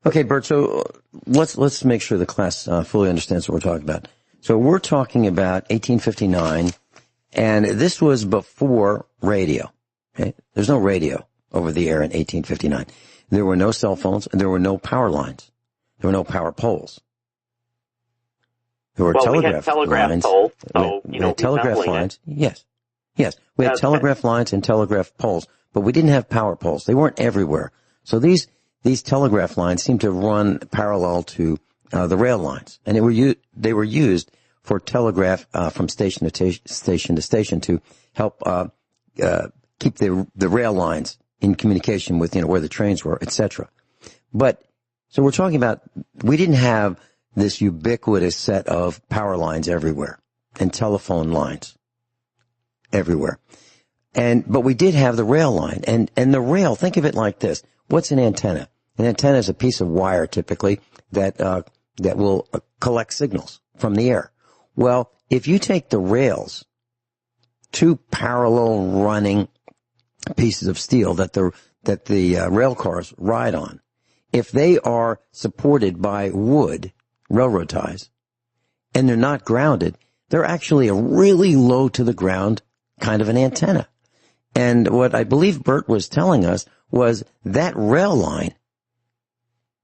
Okay, Bert, so let's make sure the class fully understands what we're talking about. So we're talking about 1859, and this was before radio. Okay? There's no radio over the air in 1859. There were no cell phones, and there were no power lines. There were no power poles. There were telegraph lines. Poles, so, we had telegraph lines. Yes. We had telegraph lines and telegraph poles, but we didn't have power poles. They weren't everywhere. So these telegraph lines seemed to run parallel to the rail lines, and they were used for telegraph from station to station to help keep the rail lines in communication with where the trains were, etc. But so we're talking about we didn't have this ubiquitous set of power lines everywhere and telephone lines everywhere. But we did have the rail line, and the rail, think of it like this. What's an antenna? An antenna is a piece of wire typically that will collect signals from the air. Well, if you take the rails, two parallel running pieces of steel that the rail cars ride on, if they are supported by wood, railroad ties, and they're not grounded, they're actually a really low to the ground kind of an antenna. And what I believe Bert was telling us was that rail line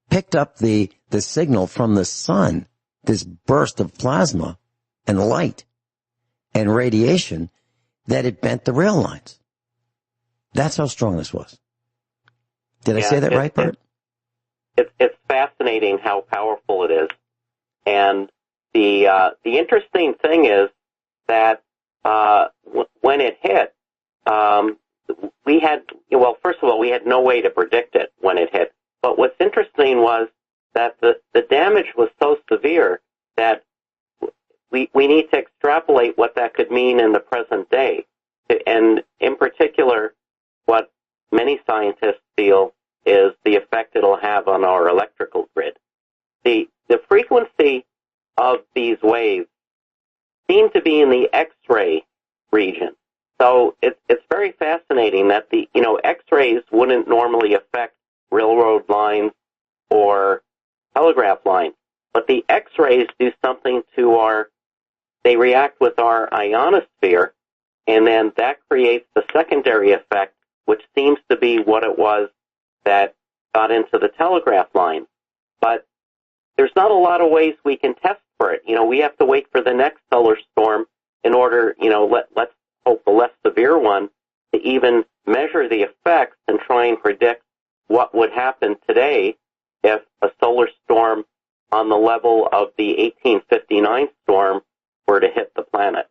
picked up the signal from the sun, this burst of plasma and light and radiation, that it bent the rail lines. That's how strong this was. Did I say that right, Bert? It's fascinating how powerful it is. And the interesting thing is that when it hit, we had, first of all, we had no way to predict it when it hit. But what's interesting was that the damage was so severe that we need to extrapolate what that could mean in the present day. And in particular, what many scientists feel is the effect it'll have on our electrical grid. The frequency of these waves seem to be in the X-ray region. So it's very fascinating that the X-rays wouldn't normally affect railroad lines or telegraph lines, but the X-rays do something to they react with our ionosphere, and then that creates the secondary effect, which seems to be what it was that got into the telegraph line. But there's not a lot of ways we can test for it. We have to wait for the next solar storm in order, let's hope the less severe one, to even measure the effects and try and predict what would happen today if a solar storm on the level of the 1859 storm were to hit the planet.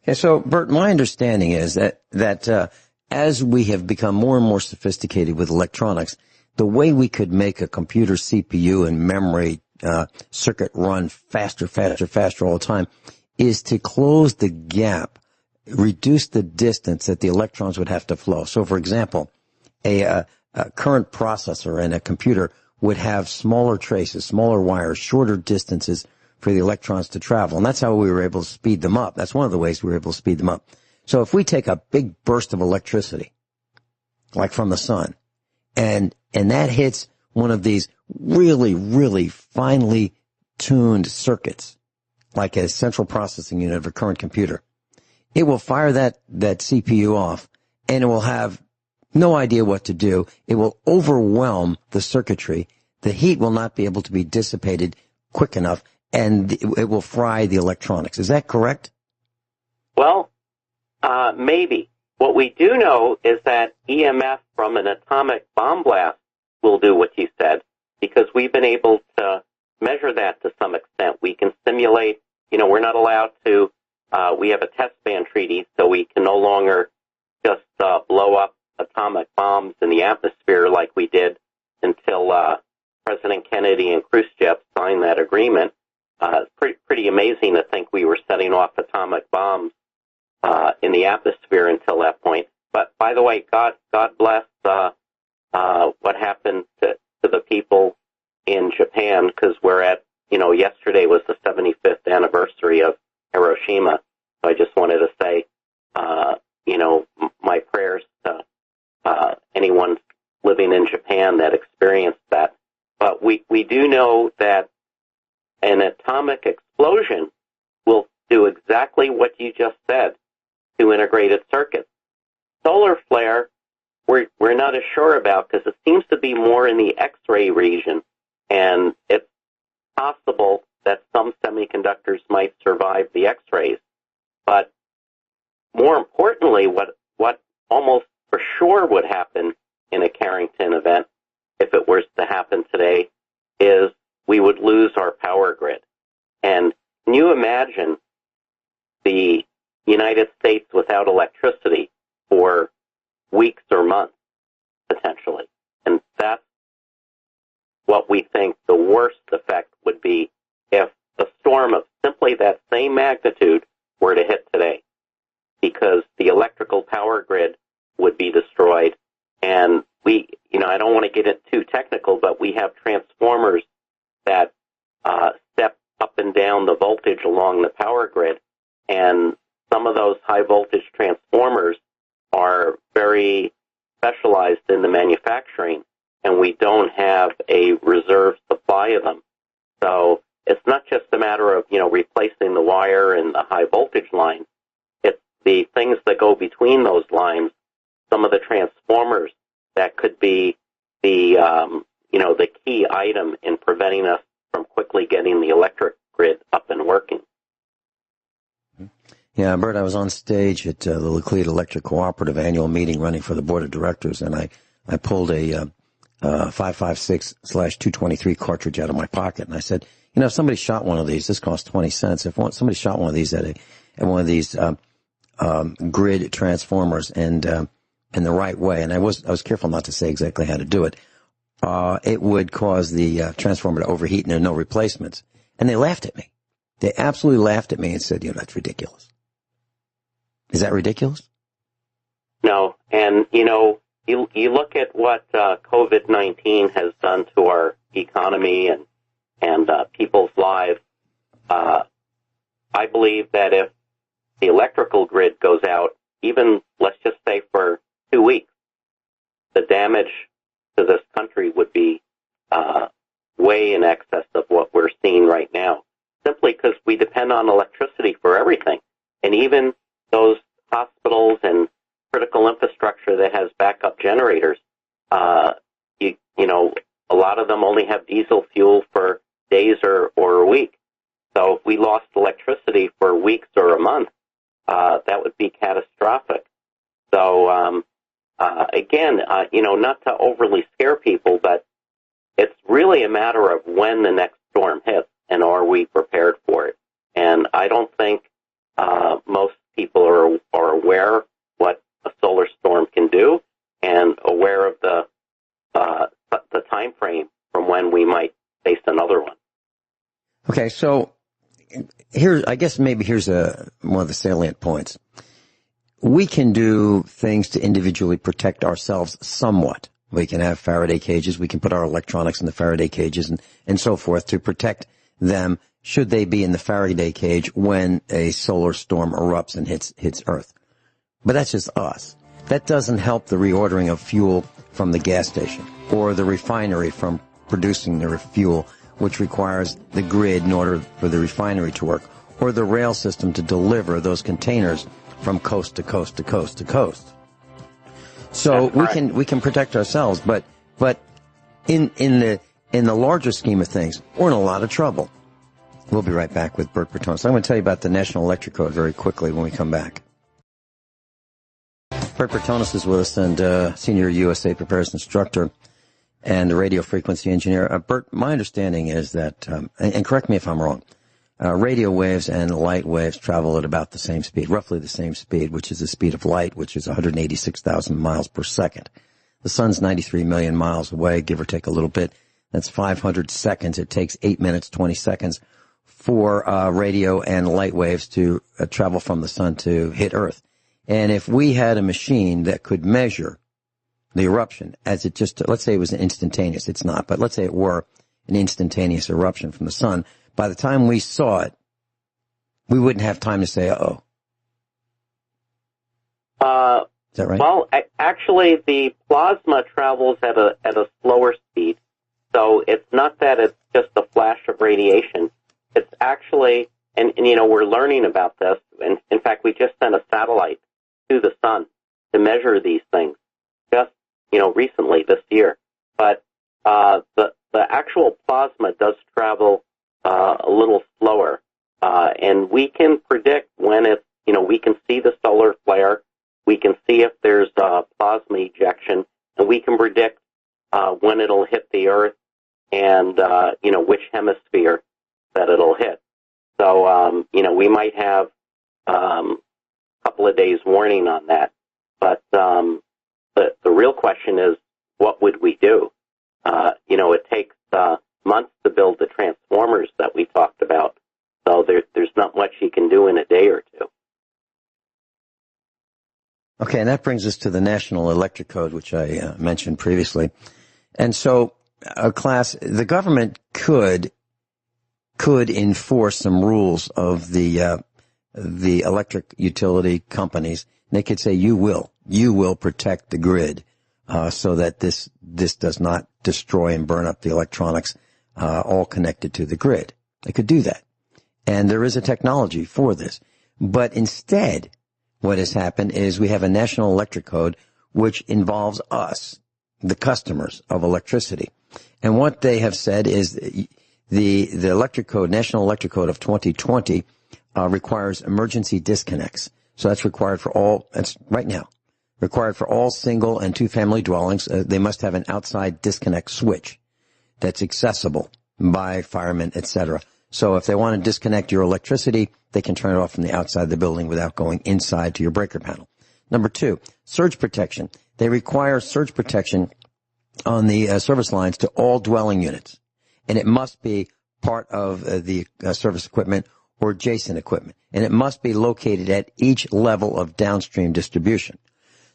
Okay, so Bert, my understanding is that as we have become more and more sophisticated with electronics, the way we could make a computer CPU and memory circuit run faster all the time is to close the gap, reduce the distance that the electrons would have to flow. So, for example, a current processor in a computer would have smaller traces, smaller wires, shorter distances for the electrons to travel. And that's how we were able to speed them up. That's one of the ways we were able to speed them up. So if we take a big burst of electricity, like from the sun, and that hits one of these really, really finely tuned circuits, like a central processing unit of a current computer, it will fire that CPU off, and it will have no idea what to do. It will overwhelm the circuitry. The heat will not be able to be dissipated quick enough, and it will fry the electronics. Is that correct? Well, maybe. What we do know is that EMF from an atomic bomb blast will do what you said, because we've been able to measure that to some extent. We can simulate, we're not allowed to, we have a test ban treaty, so we can no longer just blow up atomic bombs in the atmosphere like we did until President Kennedy and Khrushchev signed that agreement. It's pretty amazing to think we were setting off atomic bombs in the atmosphere until that point. But by the way, God bless what happened to the people in Japan, because we're at, yesterday was the 75th anniversary of Hiroshima. So I just wanted to say, my prayers to anyone living in Japan that experienced that. But we do know that an atomic explosion will do exactly what you just said to integrated circuits. Solar flare, we're not as sure about, because it seems to be more in the X-ray region, and it's possible that some semiconductors might survive the X-rays. But more importantly, what almost for sure would happen in a Carrington event, if it was to happen today, is we would lose our power grid. And can you imagine the United States without electricity for weeks or months, potentially? And that's what we think the worst effect would be if a storm of simply that same magnitude were to hit today, because the electrical power grid would be destroyed. And we, I don't want to get it too technical, but we have transformers that step up and down the voltage along the power grid, and some of those high voltage transformers are very specialized in the manufacturing, and we don't have a reserve supply of them. So it's not just a matter of, replacing the wire and the high voltage line. It's the things that go between those lines, some of the transformers that could be the key item in preventing us from quickly getting the electric grid up and working. Yeah, Bert, I was on stage at the Laclede Electric Cooperative annual meeting running for the board of directors, and I pulled a 556/223 cartridge out of my pocket, and I said, if somebody shot one of these, this costs 20 cents. If somebody shot one of these at one of these grid transformers and in the right way, and I was careful not to say exactly how to do it, it would cause the transformer to overheat, and there are no replacements. And they laughed at me. They absolutely laughed at me and said, that's ridiculous. Is that ridiculous? No. And, you look at what COVID-19 has done to our economy and people's lives. I believe that if the electrical grid goes out, even, let's just say, for 2 weeks, the damage to this country would be way in excess of what we're seeing right now, simply because we depend on electricity for everything. And even those hospitals and critical infrastructure that has backup generators, a lot of them only have diesel fuel for days or a week. So if we lost electricity for weeks or a month, that would be catastrophic. So, again, not to overly scare people, but it's really a matter of when the next storm hits and are we prepared for it. And I don't think most people are aware what a solar storm can do and aware of the time frame from when we might face another one. Okay, so here's one of the salient points. We can do things to individually protect ourselves somewhat. We can have Faraday cages. We can put our electronics in the Faraday cages and so forth to protect them should they be in the Faraday cage when a solar storm erupts and hits Earth. But that's just us. That doesn't help the reordering of fuel from the gas station or the refinery from producing the fuel, which requires the grid in order for the refinery to work, or the rail system to deliver those containers from coast to coast to coast to coast. So we can protect ourselves, but in the larger scheme of things, we're in a lot of trouble. We'll be right back with Bert Bertonis. I'm going to tell you about the National Electric Code very quickly when we come back. Bert Bertonis is with us, and Senior USA Preparedness Instructor and a radio frequency engineer. Bert, my understanding is that, and correct me if I'm wrong, radio waves and light waves travel at about the same speed, roughly the same speed, which is the speed of light, which is 186,000 miles per second. The sun's 93 million miles away, give or take a little bit. That's 500 seconds. It takes 8 minutes, 20 seconds for radio and light waves to travel from the sun to hit Earth. And if we had a machine that could measure the eruption as it just, let's say it was instantaneous. It's not, but let's say it were an instantaneous eruption from the sun. By the time we saw it, we wouldn't have time to say, uh-oh. Is that right? Well, actually, the plasma travels at a slower speed. So it's not that it's just a flash of radiation. It's actually, and we're learning about this. And in fact, we just sent a satellite to the sun to measure these things just, recently this year. But the actual plasma does travel a little slower. And we can predict when it's, we can see the solar flare. We can see if there's plasma ejection, and we can predict when it'll hit the Earth and, which hemisphere that it'll hit. So, we might have a couple of days warning on that. But the real question is, what would we do? It takes months to build the transformers that we talked about. So there's not much you can do in a day or two. Okay, and that brings us to the National Electric Code, which I mentioned previously. And so, class, the government could enforce some rules of the electric utility companies. They could say, you will protect the grid, so that this does not destroy and burn up the electronics, all connected to the grid. They could do that. And there is a technology for this. But instead, what has happened is we have a National Electric Code which involves us, the customers of electricity. And what they have said is the Electric Code, National Electric Code of 2020, requires emergency disconnects. So that's required for all, that's right now, required for all single and two-family dwellings. They must have an outside disconnect switch that's accessible by firemen, etc. So if they want to disconnect your electricity, they can turn it off from the outside of the building without going inside to your breaker panel. Number two, surge protection. They require surge protection on the service lines to all dwelling units. And it must be part of the service equipment or adjacent equipment, and it must be located at each level of downstream distribution.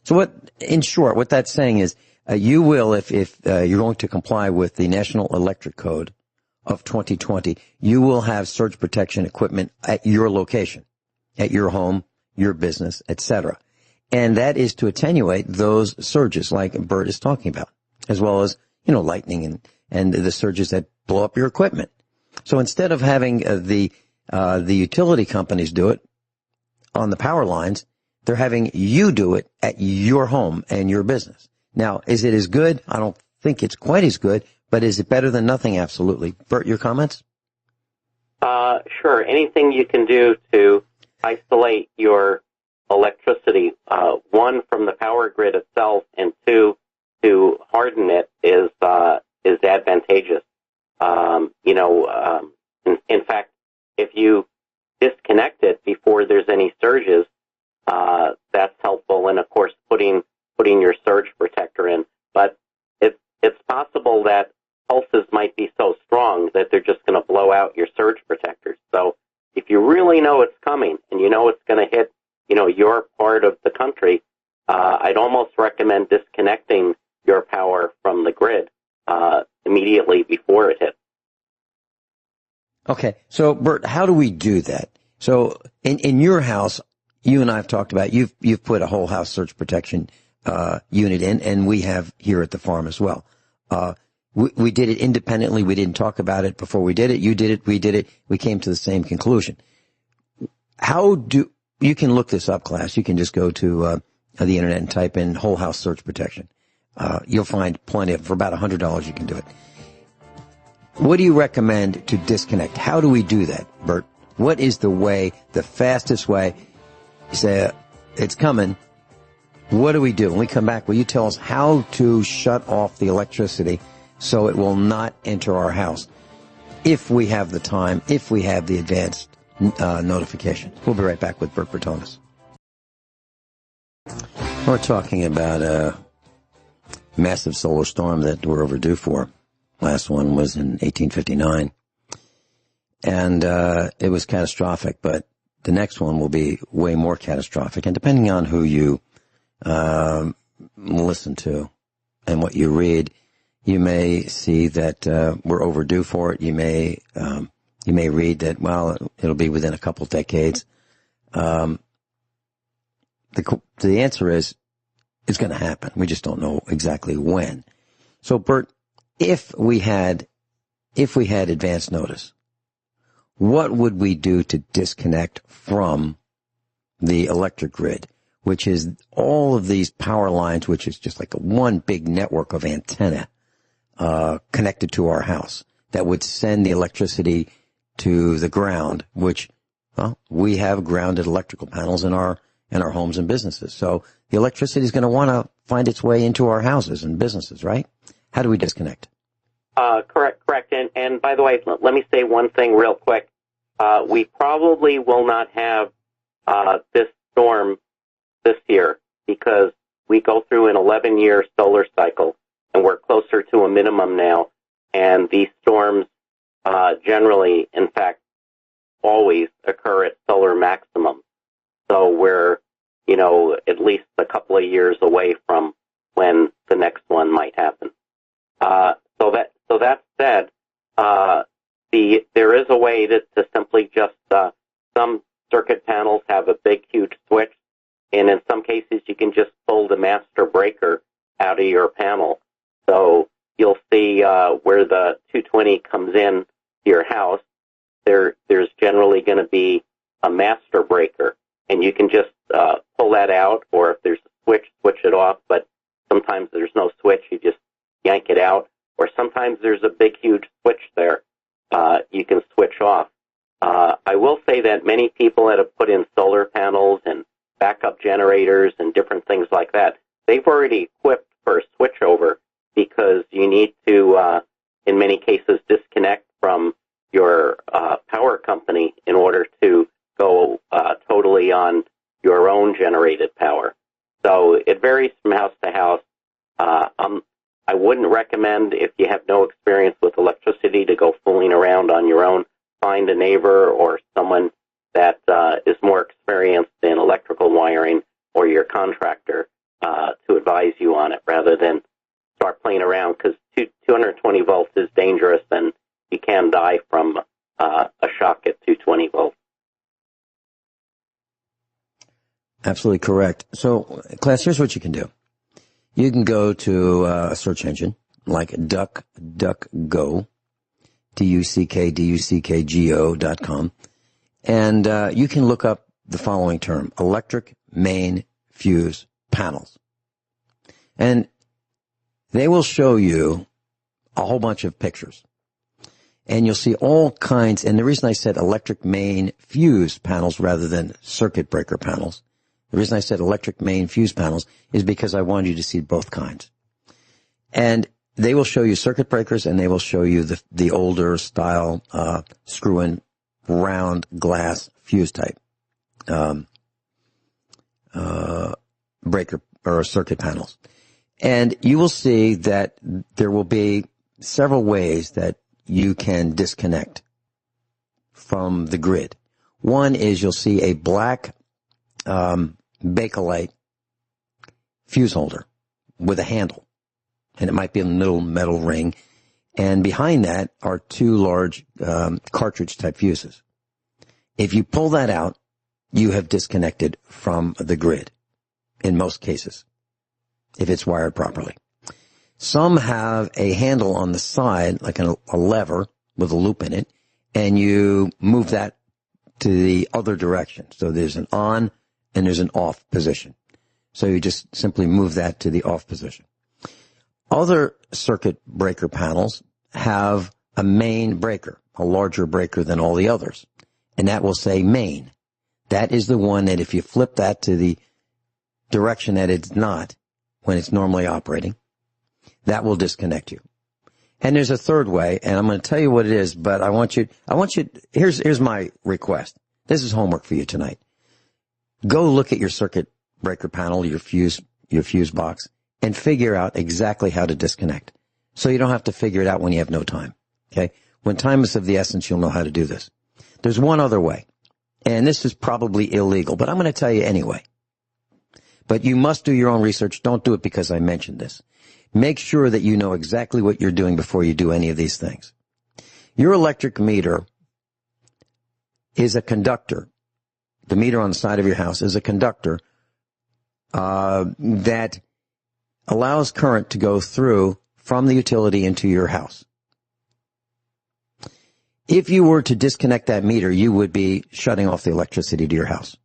So in short, what that's saying is you will, if you're going to comply with the National Electric Code of 2020, you will have surge protection equipment at your location, at your home, your business, etc. And that is to attenuate those surges like Bert is talking about, as well as, lightning and the surges that blow up your equipment. So instead of having the utility companies do it on the power lines, they're having you do it at your home and your business. Now, is it as good? I don't think it's quite as good, but is it better than nothing? Absolutely. Bert, your comments? Sure. Anything you can do to isolate your electricity, one, from the power grid itself, and two, to harden it is advantageous. In fact, if you disconnect it before there's any surges, that's helpful. And of course, putting your surge protector in. But it's possible that pulses might be so strong that they're just going to blow out your surge protectors. So if you really know it's coming and you know it's going to hit, your part of the country, I'd almost recommend disconnecting your power from the grid immediately before it hits. Okay. So, Bert, how do we do that? So, in your house, you and I have talked about, you've put a whole house surge protection unit in, and we have here at the farm as well. We did it independently. We didn't talk about it before we did it. You did it. We did it. We came to the same conclusion. You can look this up, class. You can just go to the internet and type in whole house surge protection. You'll find plenty of, for about $100 you can do it. What do you recommend to disconnect? How do we do that, Bert? What is the fastest way? You say, it's coming. What do we do? When we come back, will you tell us how to shut off the electricity so it will not enter our house? If we have the time, if we have the advanced notification. We'll be right back with Bert Bertonis. We're talking about a massive solar storm that we're overdue for. Last one was in 1859. And it was catastrophic, but the next one will be way more catastrophic. And depending on who you listen to and what you read, you may see that we're overdue for it. You may read that, well, it'll be within a couple decades. The answer is it's going to happen. We just don't know exactly when. So, Bert, if we had advance notice, what would we do to disconnect from the electric grid, which is all of these power lines, which is just like one big network of antenna connected to our house that would send the electricity to the ground, which, well, we have grounded electrical panels in our homes and businesses. So the electricity is going to want to find its way into our houses and businesses, right? How do we disconnect? Correct. And by the way, let me say one thing real quick. We probably will not have this storm this year because we go through an 11-year solar cycle, and we're closer to a minimum now. And these storms generally, in fact, always occur at solar maximum. So we're, at least a couple of years away from when the next one might happen. So that said, there is a way to simply just some circuit panels have a big, huge switch, and in some cases you can just pull the master breaker out of your panel. So you'll see where the 220 comes in to your house. There's generally going to be a master breaker, and you can just pull that out, or if there's a switch it off. But sometimes there's no switch; you just yank it out. Or sometimes there's a big, huge switch there you can switch off. I will say that many people that have put in solar panels and backup generators and different things like that, they've already equipped for a switchover because you need to, in many cases, disconnect from your power company in order to go totally on your own generated power. So it varies from house to house. I wouldn't recommend, if you have no experience with electricity, to go fooling around on your own. find a neighbor or someone that is more experienced in electrical wiring, or your contractor to advise you on it, rather than start playing around, because 220 volts is dangerous, and you can die from a shock at 220 volts. Absolutely correct. So, class, here's what you can do. You can go to a search engine like DuckDuckGo, DuckDuckGo.com, and you can look up the following term: electric main fuse panels. And they will show you a whole bunch of pictures. And you'll see all kinds, and the reason I said electric main fuse panels rather than circuit breaker panels, the reason I said electric main fuse panels is because I wanted you to see both kinds. And they will show you circuit breakers, and they will show you the older style screw-in round glass fuse type breaker or circuit panels. And you will see that there will be several ways that you can disconnect from the grid. One is you'll see a black Bakelite fuse holder with a handle, and it might be a little metal ring, and behind that are two large cartridge type fuses. If you pull that out, you have disconnected from the grid in most cases, if it's wired properly. Some have a handle on the side, like a lever with a loop in it, and you move that to the other direction. So there's an on and there's an off position. So you just simply move that to the off position. Other circuit breaker panels have a main breaker, a larger breaker than all the others, and that will say main. That is the one that if you flip that to the direction that it's not, when it's normally operating, that will disconnect you. And there's a third way, and I'm going to tell you what it is, but here's my request. This is homework for you tonight. Go look at your circuit breaker panel, your fuse box, and figure out exactly how to disconnect. So you don't have to figure it out when you have no time. Okay? When time is of the essence, you'll know how to do this. There's one other way, and this is probably illegal, but I'm going to tell you anyway. But you must do your own research. Don't do it because I mentioned this. Make sure that you know exactly what you're doing before you do any of these things. Your electric meter is a conductor. The meter on the side of your house is a conductor that allows current to go through from the utility into your house. If you were to disconnect that meter, you would be shutting off the electricity to your house.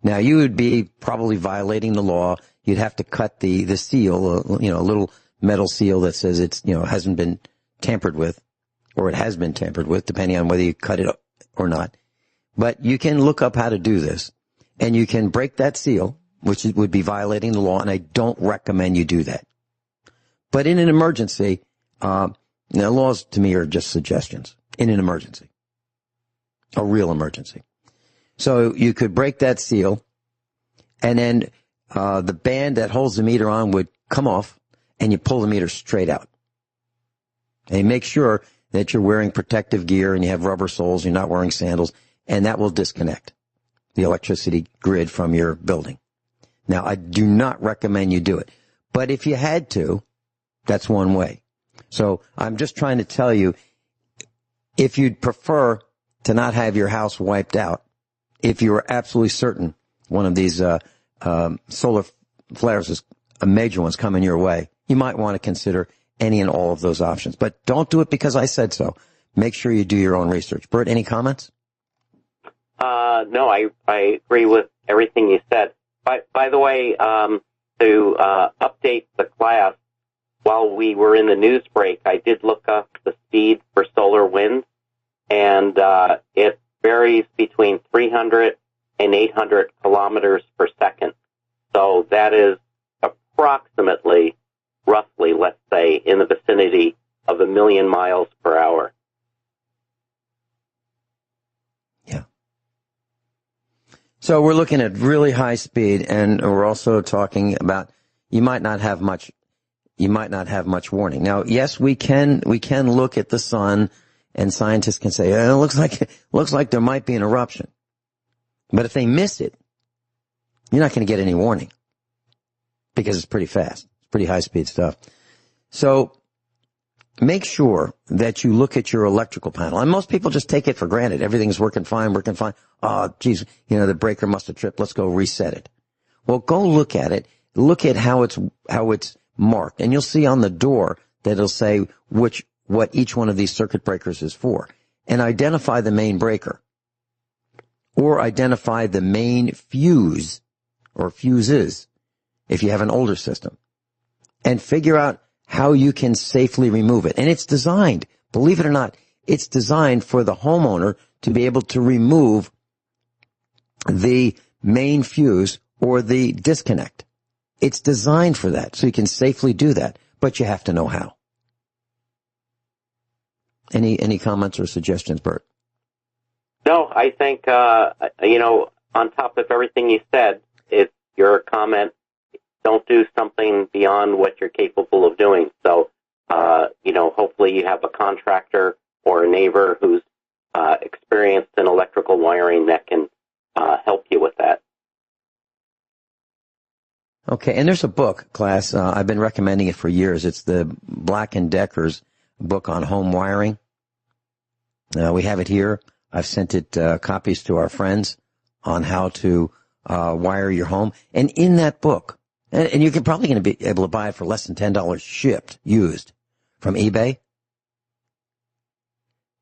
Now, you would be probably violating the law. You'd have to cut the seal, a little metal seal that says it's, hasn't been tampered with, or it has been tampered with, depending on whether you cut it or not. But you can look up how to do this, and you can break that seal, which would be violating the law, and I don't recommend you do that. But in an emergency, now laws to me are just suggestions. In an emergency, a real emergency. So you could break that seal, and then the band that holds the meter on would come off, and you pull the meter straight out. And make sure that you're wearing protective gear and you have rubber soles, you're not wearing sandals, and that will disconnect the electricity grid from your building. Now, I do not recommend you do it, but if you had to, that's one way. So I'm just trying to tell you, if you'd prefer to not have your house wiped out, if you were absolutely certain one of these solar flares, major ones, coming your way, you might want to consider any and all of those options. But don't do it because I said so. Make sure you do your own research. Bert, any comments? No, I agree with everything you said. By the way, to update the class, while we were in the news break, I did look up the speed for solar wind, and it varies between 300 and 800 kilometers per second. So that is approximately, roughly, let's say, in the vicinity of 1 million miles per hour. Yeah. So we're looking at really high speed, and we're also talking about you might not have much warning. Now, yes, we can look at the sun and scientists can say, it looks like there might be an eruption. But if they miss it, you're not going to get any warning because it's pretty fast. It's pretty high-speed stuff. So make sure that you look at your electrical panel. And most people just take it for granted. Everything's working fine. Oh, geez, the breaker must have tripped. Let's go reset it. Well, go look at it. Look at how it's marked. And you'll see on the door that it'll say what each one of these circuit breakers is for. And identify the main breaker. Or identify the main fuse or fuses if you have an older system. And figure out how you can safely remove it. And it's designed, believe it or not, it's designed for the homeowner to be able to remove the main fuse or the disconnect. It's designed for that, so you can safely do that, but you have to know how. Any comments or suggestions, Bert? No, I think, on top of everything you said, it's your comment, don't do something beyond what you're capable of doing. So, hopefully you have a contractor or a neighbor who's experienced in electrical wiring that can help you with that. Okay, and there's a book, class. I've been recommending it for years. It's the Black & Decker's book on home wiring. We have it here. I've sent it copies to our friends on how to wire your home. And in that book, and you're probably going to be able to buy it for less than $10 shipped, used, from eBay,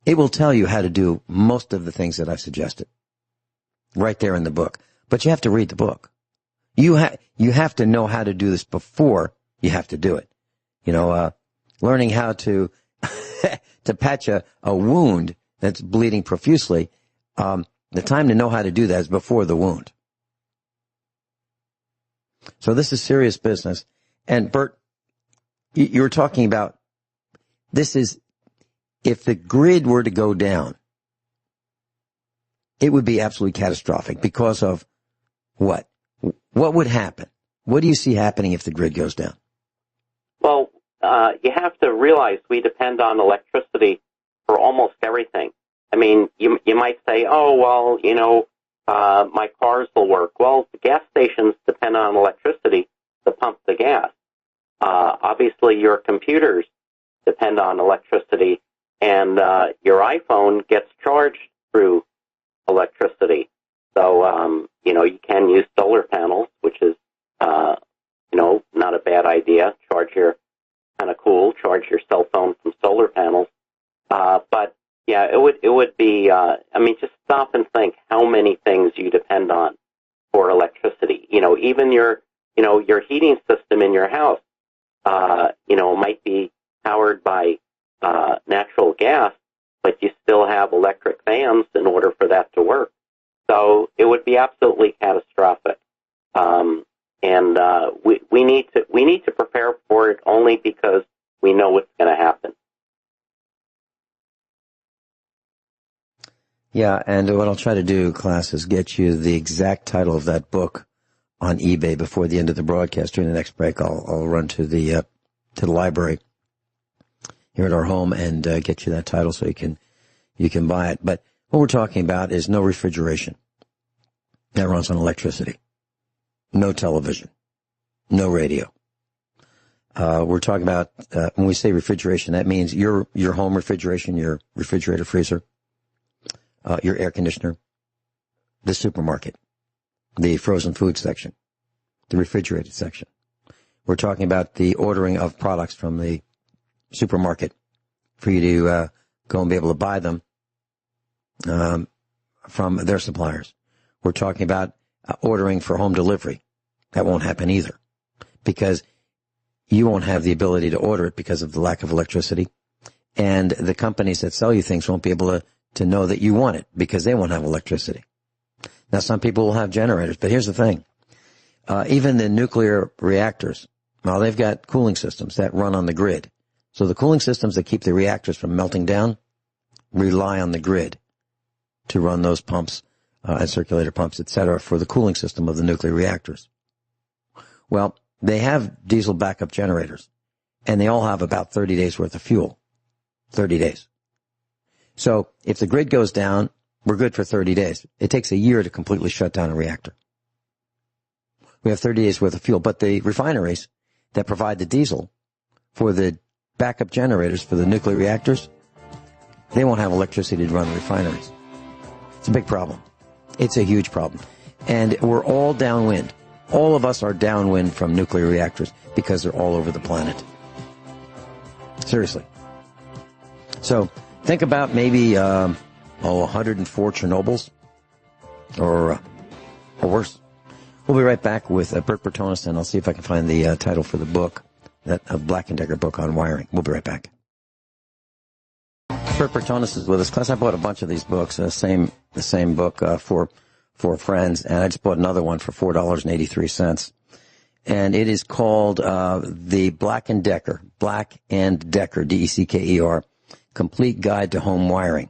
it will tell you how to do most of the things that I've suggested. Right there in the book. But you have to read the book. You have to know how to do this before you have to do it. Learning how to patch a wound that's bleeding profusely, the time to know how to do that is before the wound. So this is serious business. And Bert, you were talking about this is, if the grid were to go down, it would be absolutely catastrophic because of what? What would happen? What do you see happening if the grid goes down? Well, you have to realize we depend on electricity for almost everything. I mean, you might say, my cars will work. Well, the gas stations depend on electricity to pump the gas. Obviously, your computers depend on electricity, and your iPhone gets charged through electricity. So, you can use solar panels, which is, not a bad idea. Charge your cell phone from solar panels. But yeah, it would be, just stop and think how many things you depend on for electricity. Even your heating system in your house, might be powered by natural gas, but you still have electric fans in order for that to work. So it would be absolutely catastrophic. And we need to prepare for it only because we know what's going to happen. Yeah, and what I'll try to do, class, is get you the exact title of that book on eBay before the end of the broadcast. During the next break, I'll run to the library here at our home and get you that title so you can buy it. But what we're talking about is no refrigeration. That runs on electricity. No television. No radio. We're talking about, when we say refrigeration, that means your home refrigeration, your refrigerator, freezer, your air conditioner, the supermarket, the frozen food section, the refrigerated section. We're talking about the ordering of products from the supermarket for you to go and be able to buy them from their suppliers. We're talking about ordering for home delivery. That won't happen either because you won't have the ability to order it because of the lack of electricity. And the companies that sell you things won't be able to know that you want it because they won't have electricity. Now, some people will have generators, but here's the thing. Even the nuclear reactors, well, they've got cooling systems that run on the grid. So the cooling systems that keep the reactors from melting down rely on the grid to run those pumps and circulator pumps, etc., for the cooling system of the nuclear reactors. Well, they have diesel backup generators, and they all have about 30 days worth of fuel. 30 days. So if the grid goes down, we're good for 30 days. It takes a year to completely shut down a reactor. We have 30 days worth of fuel, but the refineries that provide the diesel for the backup generators for the nuclear reactors, they won't have electricity to run the refineries. It's a big problem. It's a huge problem. And we're all downwind. All of us are downwind from nuclear reactors because they're all over the planet. Seriously. So think about maybe 104 Chernobyls or worse. We'll be right back with Bert Bertonis, and I'll see if I can find the title for the book, that Black & Decker book on wiring. We'll be right back. Bert Bertonis is with us. Class, I bought a bunch of these books, the same book for friends, and I just bought another one for $4.83. And it is called the Black & Decker, D-E-C-K-E-R, Complete Guide to Home Wiring.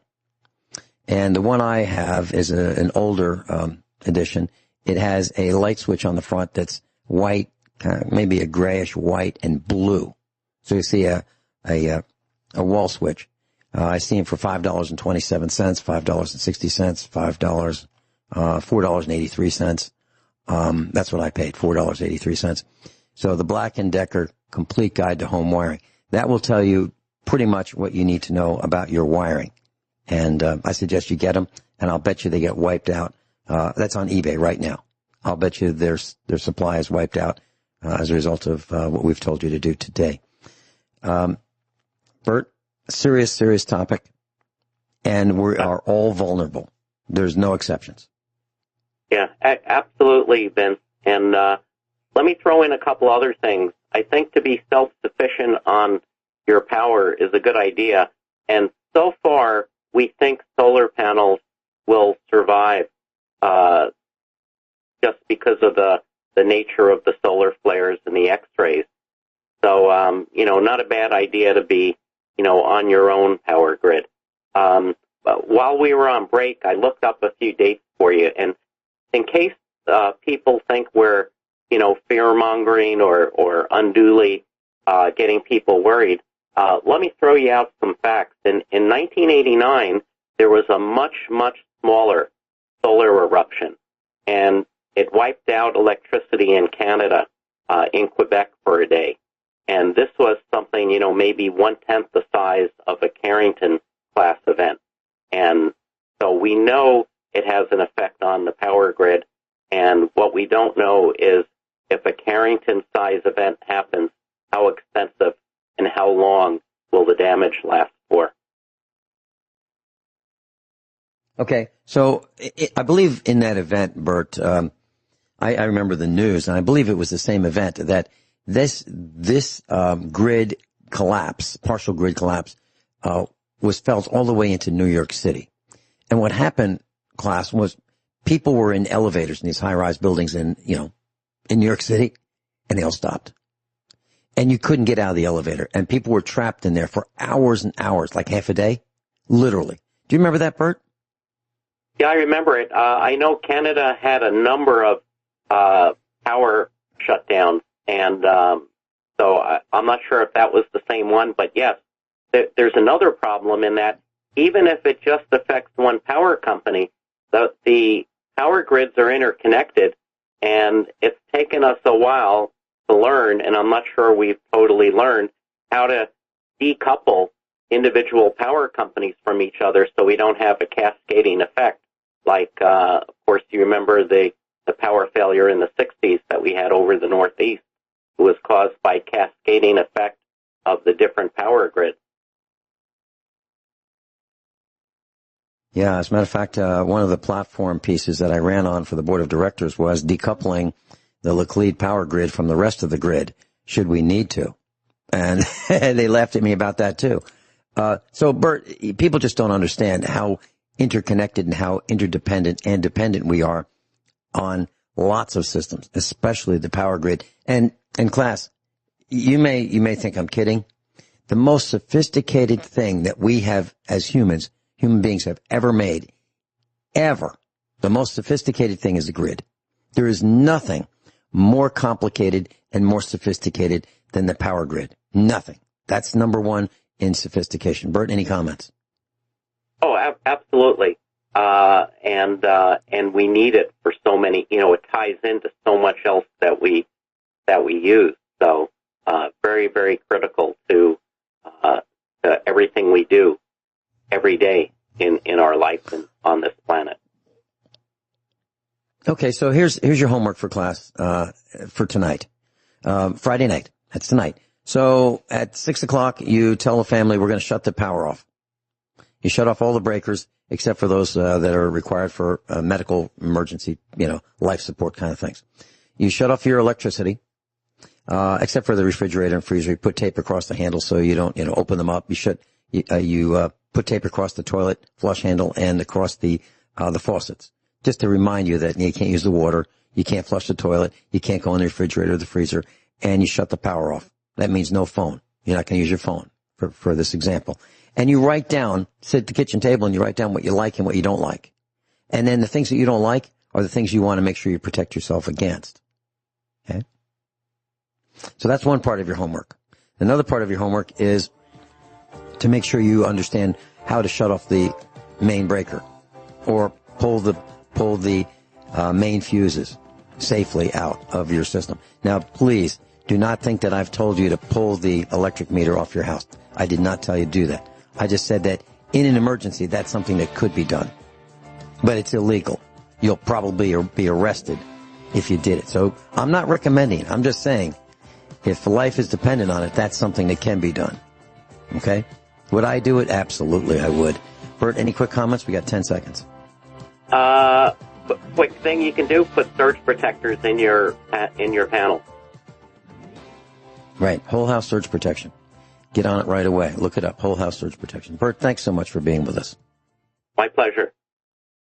And the one I have is an older edition. It has a light switch on the front that's white, kind of maybe a grayish white and blue. So you see a wall switch. I see them for $5.27, $5.60, $4.83. That's what I paid, $4.83. So the Black & Decker Complete Guide to Home Wiring. That will tell you pretty much what you need to know about your wiring. And I suggest you get them, and I'll bet you they get wiped out. That's on eBay right now. I'll bet you their supply is wiped out as a result of what we've told you to do today. Bert, serious topic, and we are all vulnerable. There's no exceptions. Yeah, absolutely, Vince. And let me throw in a couple other things. I think to be self-sufficient on your power is a good idea. And so far, we think solar panels will survive just because of the nature of the solar flares and the X-rays. So, not a bad idea to be, on your own power grid. But while we were on break, I looked up a few dates for you. And in case people think we're, fear-mongering or unduly getting people worried, let me throw you out some facts. In 1989, there was a much, much smaller solar eruption, and it wiped out electricity in Canada, in Quebec for a day. And this was something, maybe 1/10 the size of a Carrington class event. And so we know it has an effect on the power grid. And what we don't know is if a Carrington size event happens, how extensive and how long will the damage last for? Okay, so I believe in that event, Bert, I remember the news, and I believe it was the same event that this grid collapse, partial grid collapse, was felt all the way into New York City. And what happened, class, was people were in elevators in these high-rise buildings in New York City, and they all stopped. And you couldn't get out of the elevator, and people were trapped in there for hours and hours, like half a day, literally. Do you remember that, Bert? Yeah, I remember it. I know Canada had a number of power shutdowns, and so I'm not sure if that was the same one, but yes, there's another problem in that even if it just affects one power company, the power grids are interconnected, and it's taken us a while to learn, and I'm not sure we've totally learned how to decouple individual power companies from each other so we don't have a cascading effect. Like, of course, you remember the power failure in the 60s that we had over the Northeast. It was caused by cascading effect of the different power grids. Yeah, as a matter of fact, one of the platform pieces that I ran on for the board of directors was decoupling the Laclede power grid from the rest of the grid, should we need to. And they laughed at me about that, too. So, Bert, people just don't understand how interconnected and how interdependent and dependent we are on lots of systems, especially the power grid. And class, you may think I'm kidding. The most sophisticated thing that we have as human beings have ever made, the most sophisticated thing is the grid. There is nothing more complicated and more sophisticated than the power grid. Nothing. That's number one in sophistication. Bert, any comments? Oh, absolutely. And we need it for so many, it ties into so much else that we use. So, very, very critical to everything we do every day in our life and on this planet. Okay, so here's your homework for class for tonight, Friday night. That's tonight. So at 6 o'clock, you tell the family we're going to shut the power off. You shut off all the breakers except for those that are required for medical emergency, life support kind of things. You shut off your electricity, except for the refrigerator and freezer. You put tape across the handle so you don't, open them up. You put tape across the toilet flush handle and across the faucets, just to remind you that you can't use the water, you can't flush the toilet, you can't go in the refrigerator or the freezer, and you shut the power off. That means no phone. You're not going to use your phone for this example. And you write down, sit at the kitchen table and you write down what you like and what you don't like. And then the things that you don't like are the things you want to make sure you protect yourself against. Okay? So that's one part of your homework. Another part of your homework is to make sure you understand how to shut off the main breaker or pull the main fuses safely out of your system. Now, please do not think that I've told you to pull the electric meter off your house. I did not tell you to do that. I just said that in an emergency, that's something that could be done. But it's illegal. You'll probably be arrested if you did it. So I'm not recommending it. I'm just saying if life is dependent on it, that's something that can be done. Okay? Would I do it? Absolutely, I would. Bert, any quick comments? We got 10 seconds. Quick thing you can do, put surge protectors in your panel. Right. Whole house surge protection. Get on it right away. Look it up. Whole house surge protection. Bert, thanks so much for being with us. My pleasure.